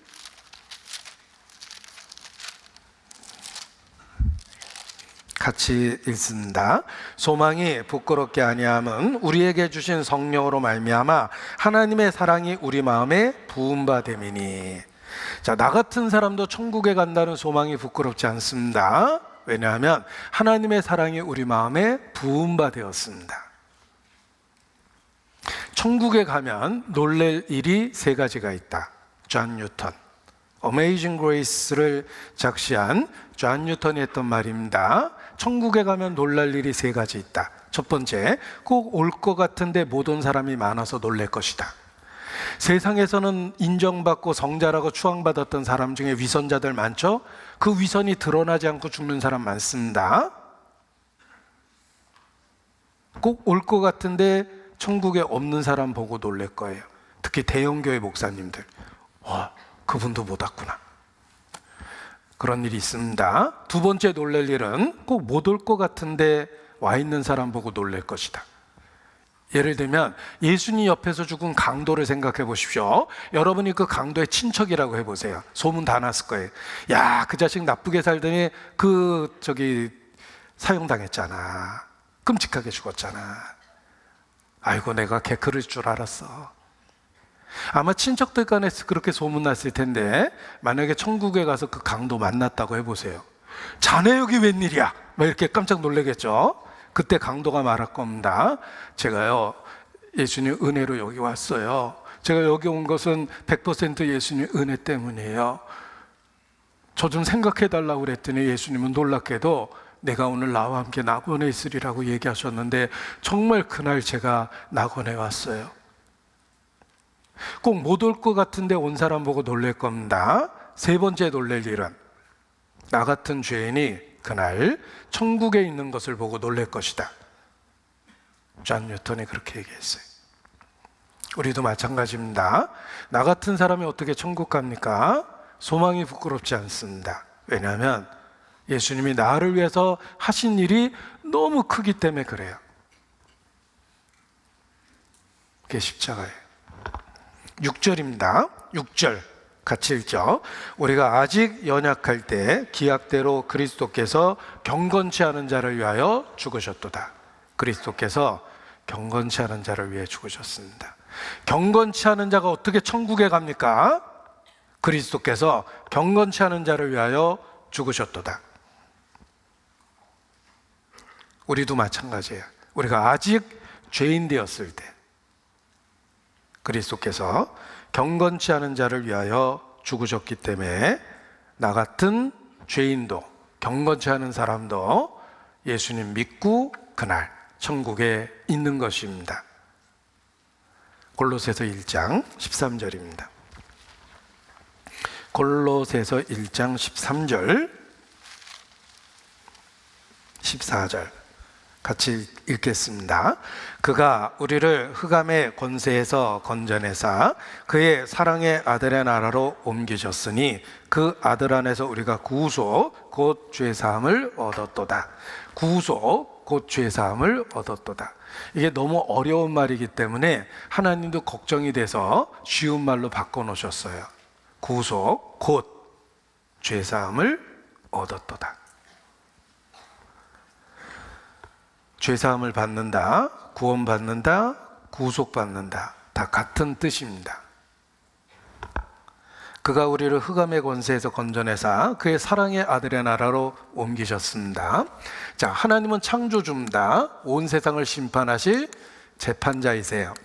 같이 읽습니다. 소망이 부끄럽게 아니함은 우리에게 주신 성령으로 말미암아 하나님의 사랑이 우리 마음에 부은 바 됨이니. 자, 나 같은 사람도 천국에 간다는 소망이 부끄럽지 않습니다. 왜냐하면 하나님의 사랑이 우리 마음에 부은 바 되었습니다. 천국에 가면 놀랄 일이 세 가지가 있다. 존 뉴턴, 어메이징 그레이스를 작시한 존 뉴턴이 했던 말입니다. 천국에 가면 놀랄 일이 세 가지 있다. 첫 번째, 꼭 올 것 같은데 못 온 사람이 많아서 놀랄 것이다. 세상에서는 인정받고 성자라고 추앙받았던 사람 중에 위선자들 많죠? 그 위선이 드러나지 않고 죽는 사람 많습니다. 꼭 올 것 같은데 천국에 없는 사람 보고 놀랄 거예요. 특히 대형교회 목사님들, 와, 그분도 못 왔구나. 그런 일이 있습니다. 두 번째 놀랄 일은 꼭 못 올 것 같은데 와 있는 사람 보고 놀랄 것이다. 예를 들면 예수님 옆에서 죽은 강도를 생각해 보십시오. 여러분이 그 강도의 친척이라고 해보세요. 소문 다 났을 거예요. 야, 그 자식 나쁘게 살더니 사형당했잖아. 끔찍하게 죽었잖아. 아이고, 내가 걔 그럴 줄 알았어. 아마 친척들 간에 그렇게 소문났을 텐데, 만약에 천국에 가서 그 강도 만났다고 해보세요. 자네 여기 웬일이야? 막 이렇게 깜짝 놀라겠죠. 그때 강도가 말할 겁니다. 제가요, 예수님 은혜로 여기 왔어요. 제가 여기 온 것은 100% 예수님 은혜 때문이에요. 저 좀 생각해 달라고 그랬더니 예수님은 놀랍게도 내가 오늘 나와 함께 낙원에 있으리라고 얘기하셨는데, 정말 그날 제가 낙원에 왔어요. 꼭 못 올 것 같은데 온 사람 보고 놀랄 겁니다. 세 번째 놀랄 일은 나 같은 죄인이 그날 천국에 있는 것을 보고 놀랄 것이다. 존 뉴턴이 그렇게 얘기했어요. 우리도 마찬가지입니다. 나 같은 사람이 어떻게 천국 갑니까? 소망이 부끄럽지 않습니다. 왜냐하면 예수님이 나를 위해서 하신 일이 너무 크기 때문에 그래요. 그게 십자가예요. 6절입니다. 6절 같이 읽죠. 우리가 아직 연약할 때 기약대로 그리스도께서 경건치 않은 자를 위하여 죽으셨도다. 그리스도께서 경건치 않은 자를 위해 죽으셨습니다. 경건치 않은 자가 어떻게 천국에 갑니까? 그리스도께서 경건치 않은 자를 위하여 죽으셨도다. 우리도 마찬가지예요. 우리가 아직 죄인 되었을 때 그리스도께서 경건치 않은 자를 위하여 죽으셨기 때문에 나 같은 죄인도 경건치 않은 사람도 예수님 믿고 그날 천국에 있는 것입니다. 골로새서 1장 13절입니다. 골로새서 1장 13절 14절 같이 읽겠습니다. 그가 우리를 흑암의 권세에서 건져내사 그의 사랑의 아들의 나라로 옮기셨으니 그 아들 안에서 우리가 구속 곧 죄사함을 얻었도다. 구속 곧 죄사함을 얻었도다. 이게 너무 어려운 말이기 때문에 하나님도 걱정이 돼서 쉬운 말로 바꿔놓으셨어요. 구속 곧 죄사함을 얻었도다. 죄사함을 받는다, 구원받는다, 구속받는다, 다 같은 뜻입니다. 그가 우리를 흑암의 권세에서 건져내사 그의 사랑의 아들의 나라로 옮기셨습니다. 자, 하나님은 창조주입니다. 온 세상을 심판하실 재판자이세요.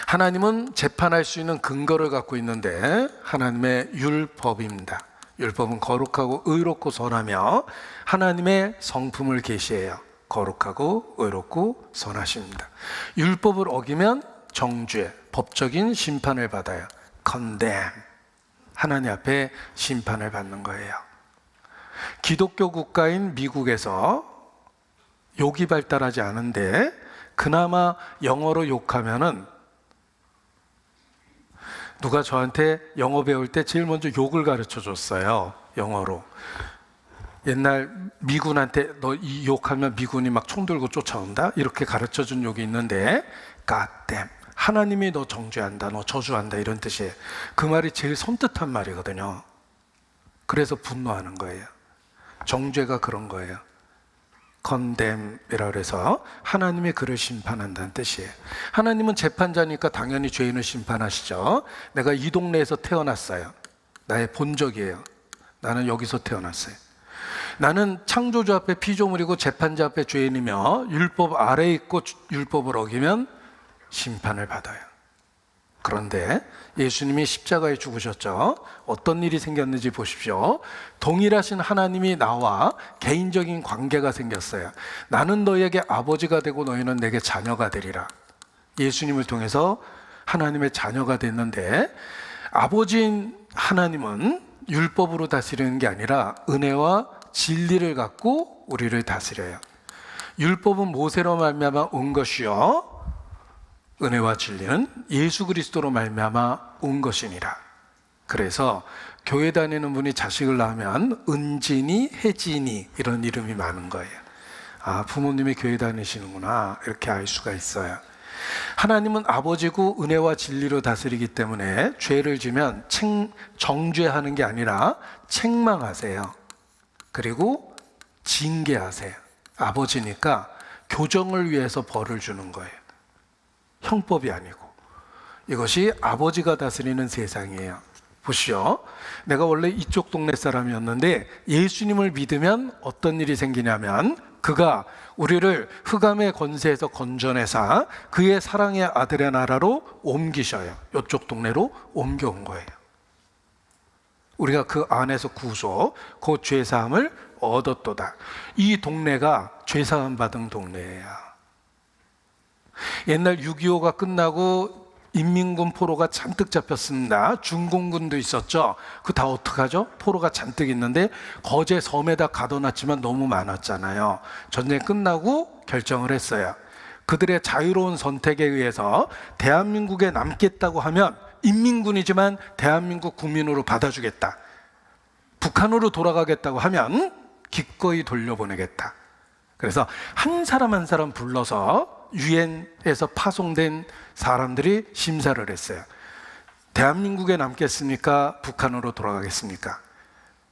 하나님은 재판할 수 있는 근거를 갖고 있는데 하나님의 율법입니다. 율법은 거룩하고 의롭고 선하며 하나님의 성품을 계시해요. 거룩하고 의롭고 선하십니다. 율법을 어기면 정죄, 법적인 심판을 받아요. condemn, 하나님 앞에 심판을 받는 거예요. 기독교 국가인 미국에서 욕이 발달하지 않은데 그나마 영어로 욕하면은 누가 저한테 영어 배울 때 제일 먼저 욕을 가르쳐 줬어요. 영어로. 옛날 미군한테 너 이 욕하면 미군이 막 총 들고 쫓아온다? 이렇게 가르쳐 준 욕이 있는데 God damn, 하나님이 너 정죄한다, 너 저주한다 이런 뜻이에요. 그 말이 제일 섬뜩한 말이거든요. 그래서 분노하는 거예요. 정죄가 그런 거예요. condemn이라고 해서 하나님이 그를 심판한다는 뜻이에요. 하나님은 재판자니까 당연히 죄인을 심판하시죠. 내가 이 동네에서 태어났어요. 나의 본적이에요. 나는 여기서 태어났어요. 나는 창조주 앞에 피조물이고 재판자 앞에 죄인이며 율법 아래에 있고 율법을 어기면 심판을 받아요. 그런데 예수님이 십자가에 죽으셨죠. 어떤 일이 생겼는지 보십시오. 동일하신 하나님이 나와 개인적인 관계가 생겼어요. 나는 너희에게 아버지가 되고 너희는 내게 자녀가 되리라. 예수님을 통해서 하나님의 자녀가 됐는데, 아버지인 하나님은 율법으로 다스리는 게 아니라 은혜와 진리를 갖고 우리를 다스려요. 율법은 모세로 말미암아 온 것이요, 은혜와 진리는 예수 그리스도로 말미암아 온 것이니라. 그래서 교회 다니는 분이 자식을 낳으면 은진이, 혜진이 이런 이름이 많은 거예요. 아, 부모님이 교회 다니시는구나, 이렇게 알 수가 있어요. 하나님은 아버지고 은혜와 진리로 다스리기 때문에 죄를 지면 정죄하는 게 아니라 책망하세요. 그리고 징계하세요. 아버지니까 교정을 위해서 벌을 주는 거예요. 형법이 아니고. 이것이 아버지가 다스리는 세상이에요. 보시오. 내가 원래 이쪽 동네 사람이었는데 예수님을 믿으면 어떤 일이 생기냐면, 그가 우리를 흑암의 권세에서 건져내사 그의 사랑의 아들의 나라로 옮기셔요. 이쪽 동네로 옮겨온 거예요. 우리가 그 안에서 구속, 그 죄사함을 얻었도다. 이 동네가 죄사함 받은 동네예요. 옛날 6.25가 끝나고 인민군 포로가 잔뜩 잡혔습니다. 중공군도 있었죠. 그 다 어떡하죠? 포로가 잔뜩 있는데 거제 섬에다 가둬놨지만 너무 많았잖아요. 전쟁 끝나고 결정을 했어요. 그들의 자유로운 선택에 의해서 대한민국에 남겠다고 하면 인민군이지만 대한민국 국민으로 받아주겠다. 북한으로 돌아가겠다고 하면 기꺼이 돌려보내겠다. 그래서 한 사람 한 사람 불러서 유엔에서 파송된 사람들이 심사를 했어요. 대한민국에 남겠습니까? 북한으로 돌아가겠습니까?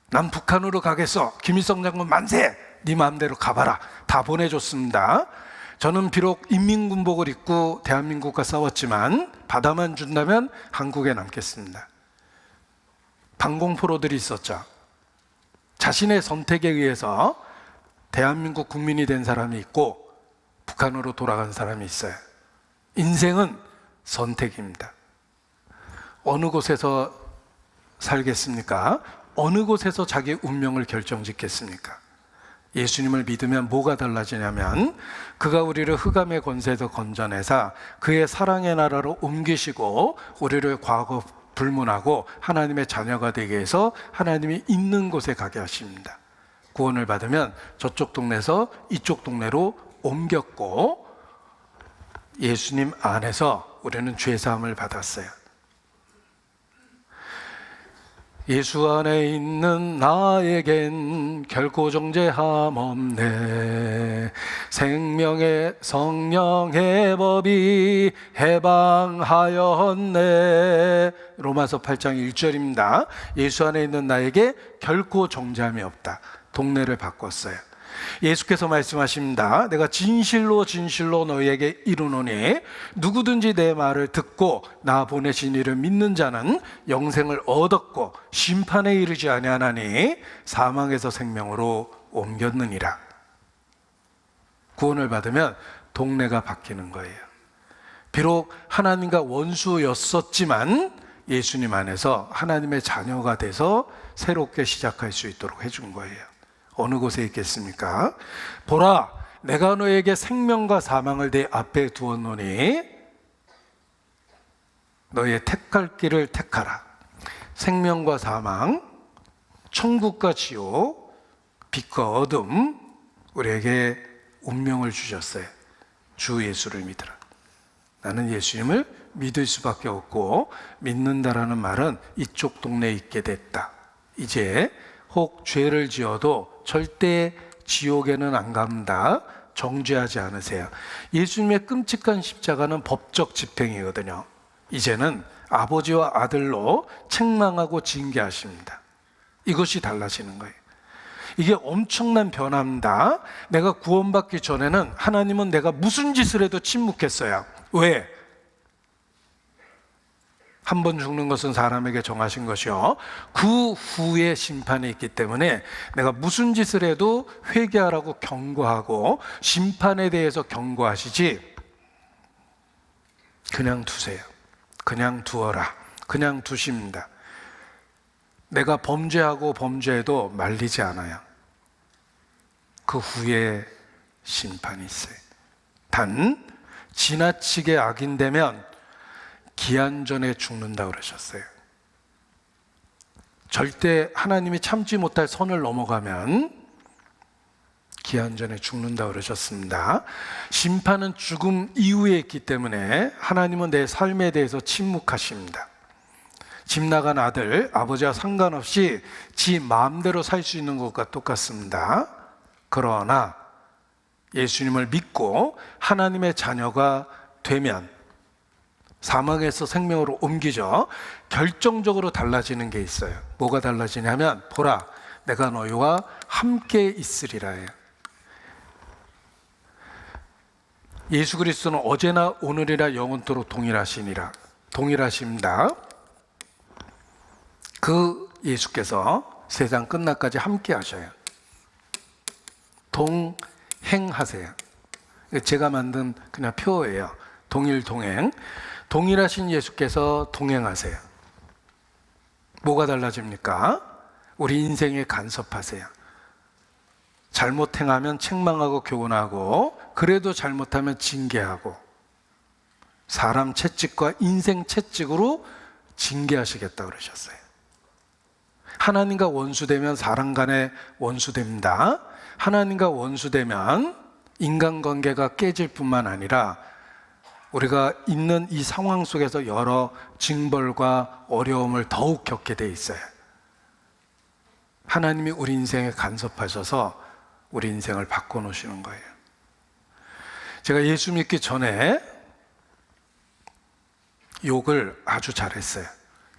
난 북한으로 가겠어. 김일성 장군 만세! 네 마음대로 가봐라. 다 보내줬습니다. 저는 비록 인민군복을 입고 대한민국과 싸웠지만 바다만 준다면 한국에 남겠습니다. 방공포로들이 있었죠. 자신의 선택에 의해서 대한민국 국민이 된 사람이 있고 북한으로 돌아간 사람이 있어요. 인생은 선택입니다. 어느 곳에서 살겠습니까? 어느 곳에서 자기 운명을 결정짓겠습니까? 예수님을 믿으면 뭐가 달라지냐면, 그가 우리를 흑암의 권세에서 건져내사 그의 사랑의 나라로 옮기시고 우리를 과거 불문하고 하나님의 자녀가 되게 해서 하나님이 있는 곳에 가게 하십니다. 구원을 받으면 저쪽 동네에서 이쪽 동네로 옮겼고, 예수님 안에서 우리는 죄사함을 받았어요. 예수 안에 있는 나에겐 결코 정죄함 없네. 생명의 성령의 법이 해방하였네. 로마서 8장 1절입니다. 예수 안에 있는 나에게 결코 정죄함이 없다. 동네를 바꿨어요. 예수께서 말씀하십니다. 내가 진실로 진실로 너희에게 이르노니 누구든지 내 말을 듣고 나 보내신 이를 믿는 자는 영생을 얻었고 심판에 이르지 아니하나니 사망에서 생명으로 옮겼느니라. 구원을 받으면 동네가 바뀌는 거예요. 비록 하나님과 원수였었지만 예수님 안에서 하나님의 자녀가 돼서 새롭게 시작할 수 있도록 해준 거예요. 어느 곳에 있겠습니까? 보라, 내가 너에게 생명과 사망을 내 앞에 두었노니 너의 택할 길을 택하라. 생명과 사망, 천국과 지옥, 빛과 어둠, 우리에게 운명을 주셨어요. 주 예수를 믿으라. 나는 예수님을 믿을 수밖에 없고, 믿는다라는 말은 이쪽 동네에 있게 됐다. 이제 혹 죄를 지어도 절대 지옥에는 안 갑니다. 정죄하지 않으세요. 예수님의 끔찍한 십자가는 법적 집행이거든요. 이제는 아버지와 아들로 책망하고 징계하십니다. 이것이 달라지는 거예요. 이게 엄청난 변화입니다. 내가 구원받기 전에는 하나님은 내가 무슨 짓을 해도 침묵했어요. 왜? 한 번 죽는 것은 사람에게 정하신 것이요 그 후에 심판이 있기 때문에 내가 무슨 짓을 해도 회개하라고 경고하고 심판에 대해서 경고하시지 그냥 두세요. 그냥 두어라. 그냥 두십니다. 내가 범죄하고 범죄해도 말리지 않아요. 그 후에 심판이 있어요. 단 지나치게 악인되면 기한 전에 죽는다 그러셨어요. 절대 하나님이 참지 못할 선을 넘어가면 기한 전에 죽는다 그러셨습니다. 심판은 죽음 이후에 있기 때문에 하나님은 내 삶에 대해서 침묵하십니다. 집 나간 아들, 아버지와 상관없이 지 마음대로 살 수 있는 것과 똑같습니다. 그러나 예수님을 믿고 하나님의 자녀가 되면 사망에서 생명으로 옮기죠. 결정적으로 달라지는 게 있어요. 뭐가 달라지냐면 보라 내가 너희와 함께 있으리라 해요. 예수 그리스도는 어제나 오늘이라 영원토록 동일하십니다. 그 예수께서 세상 끝날까지 함께 하셔요. 동행하세요. 제가 만든 그냥 표예요. 동행. 동일하신 예수께서 동행하세요. 뭐가 달라집니까? 우리 인생에 간섭하세요. 잘못 행하면 책망하고 교훈하고 그래도 잘못하면 징계하고 사람 채찍과 인생 채찍으로 징계하시겠다 그러셨어요. 하나님과 원수되면 사람 간에 원수됩니다. 하나님과 원수되면 인간관계가 깨질 뿐만 아니라 우리가 있는 이 상황 속에서 여러 징벌과 어려움을 더욱 겪게 돼 있어요. 하나님이 우리 인생에 간섭하셔서 우리 인생을 바꿔놓으시는 거예요. 제가 예수 믿기 전에 욕을 아주 잘했어요.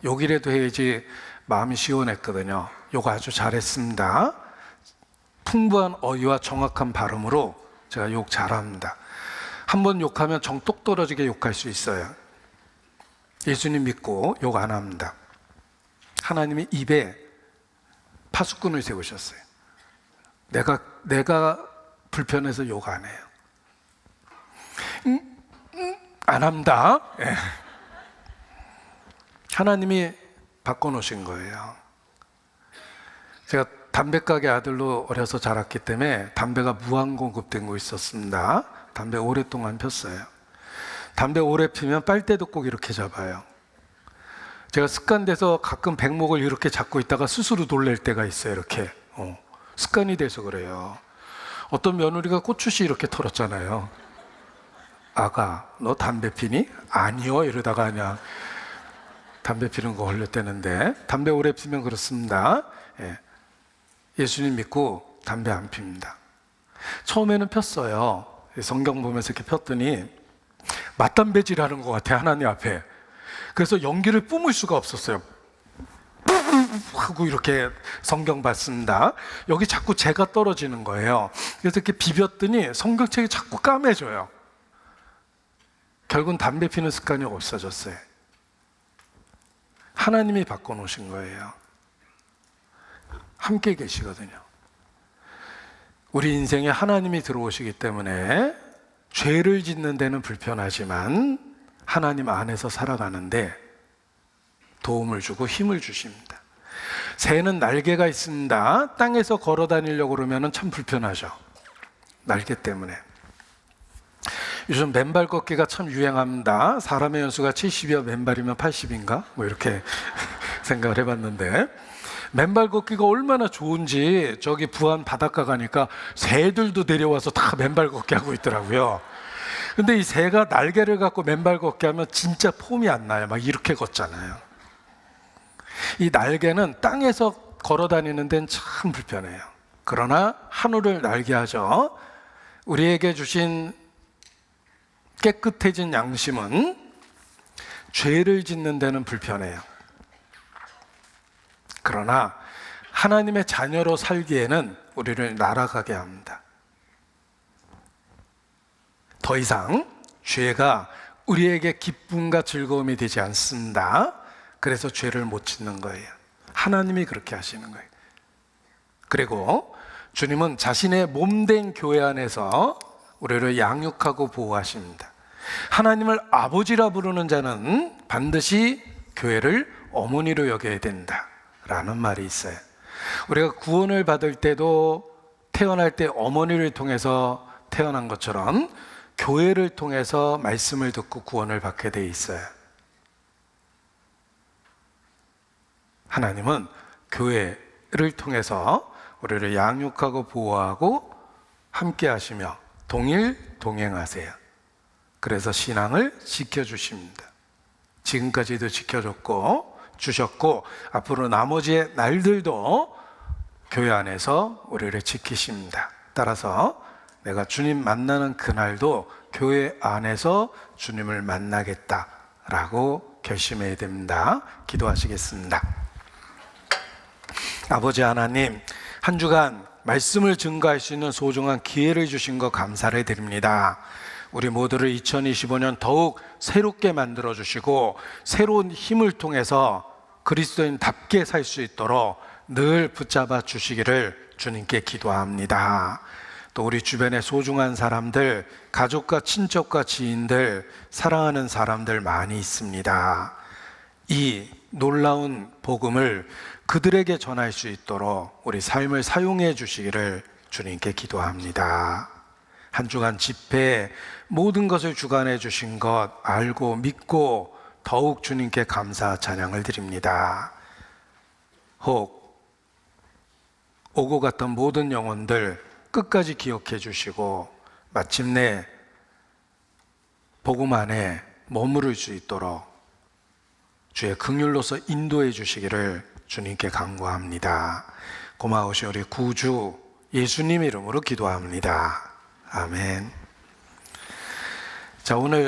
욕이라도 해야지 마음이 시원했거든요. 욕 아주 잘했습니다. 풍부한 어휘와 정확한 발음으로 제가 욕 잘합니다. 한번 욕하면 정 똑 떨어지게 욕할 수 있어요. 예수님 믿고 욕 안 합니다. 하나님이 입에 파수꾼을 세우셨어요. 내가 불편해서 욕 안 해요. 안 합니다. 예. 하나님이 바꿔놓으신 거예요. 제가 담배가게 아들로 어려서 자랐기 때문에 담배가 무한 공급된 거 있었습니다. 담배 오랫동안 폈어요. 담배 오래 피면 빨대도 꼭 이렇게 잡아요. 제가 습관돼서 가끔 백목을 이렇게 잡고 있다가 스스로 놀랄 때가 있어요. 이렇게 습관이 돼서 그래요. 어떤 며느리가 고추씨 이렇게 털었잖아요. 아가 너 담배 피니? 아니요 이러다가 그냥 담배 피는 거 걸렸다는데 담배 오래 피면 그렇습니다. 예. 예수님 믿고 담배 안 핍니다. 처음에는 폈어요. 성경 보면서 이렇게 폈더니 맞담배질 하는 것 같아 하나님 앞에. 그래서 연기를 뿜을 수가 없었어요. 하고 이렇게 성경 봤습니다. 여기 자꾸 재가 떨어지는 거예요. 그래서 이렇게 비볐더니 성경책이 자꾸 까매져요. 결국은 담배 피는 습관이 없어졌어요. 하나님이 바꿔놓으신 거예요. 함께 계시거든요. 우리 인생에 하나님이 들어오시기 때문에 죄를 짓는 데는 불편하지만 하나님 안에서 살아가는데 도움을 주고 힘을 주십니다. 새는 날개가 있습니다. 땅에서 걸어 다니려고 그러면 참 불편하죠. 날개 때문에. 요즘 맨발 걷기가 참 유행합니다. 사람의 연수가 70이야 맨발이면 80인가? 뭐 이렇게 생각을 해봤는데 맨발 걷기가 얼마나 좋은지 저기 부안 바닷가 가니까 새들도 내려와서 다 맨발 걷기 하고 있더라고요. 근데 이 새가 날개를 갖고 맨발 걷기 하면 진짜 폼이 안 나요. 막 이렇게 걷잖아요. 이 날개는 땅에서 걸어 다니는 데는 참 불편해요. 그러나 하늘을 날게 하죠. 우리에게 주신 깨끗해진 양심은 죄를 짓는 데는 불편해요. 그러나 하나님의 자녀로 살기에는 우리를 날아가게 합니다. 더 이상 죄가 우리에게 기쁨과 즐거움이 되지 않습니다. 그래서 죄를 못 짓는 거예요. 하나님이 그렇게 하시는 거예요. 그리고 주님은 자신의 몸된 교회 안에서 우리를 양육하고 보호하십니다. 하나님을 아버지라 부르는 자는 반드시 교회를 어머니로 여겨야 된다라는 말이 있어요. 우리가 구원을 받을 때도 태어날 때 어머니를 통해서 태어난 것처럼 교회를 통해서 말씀을 듣고 구원을 받게 돼 있어요. 하나님은 교회를 통해서 우리를 양육하고 보호하고 함께 하시며 동행하세요. 그래서 신앙을 지켜주십니다. 지금까지도 지켜줬고 주셨고 앞으로 나머지의 날들도 교회 안에서 우리를 지키십니다. 따라서 내가 주님 만나는 그날도 교회 안에서 주님을 만나겠다라고 결심해야 됩니다. 기도하시겠습니다. 아버지 하나님, 한 주간 말씀을 증거할 수 있는 소중한 기회를 주신 것 감사를 드립니다. 우리 모두를 2025년 더욱 새롭게 만들어 주시고 새로운 힘을 통해서 그리스도인답게 살 수 있도록 늘 붙잡아 주시기를 주님께 기도합니다. 또 우리 주변의 소중한 사람들, 가족과 친척과 지인들, 사랑하는 사람들 많이 있습니다. 이 놀라운 복음을 그들에게 전할 수 있도록 우리 삶을 사용해 주시기를 주님께 기도합니다. 한 주간 집회 모든 것을 주관해 주신 것 알고 믿고 더욱 주님께 감사 찬양을 드립니다. 혹 오고 갔던 모든 영혼들 끝까지 기억해 주시고 마침내 복음 안에 머무를 수 있도록 주의 긍휼로서 인도해 주시기를 주님께 간구합니다. 고마우신 우리 구주 예수님 이름으로 기도합니다. 아멘. 자, 오늘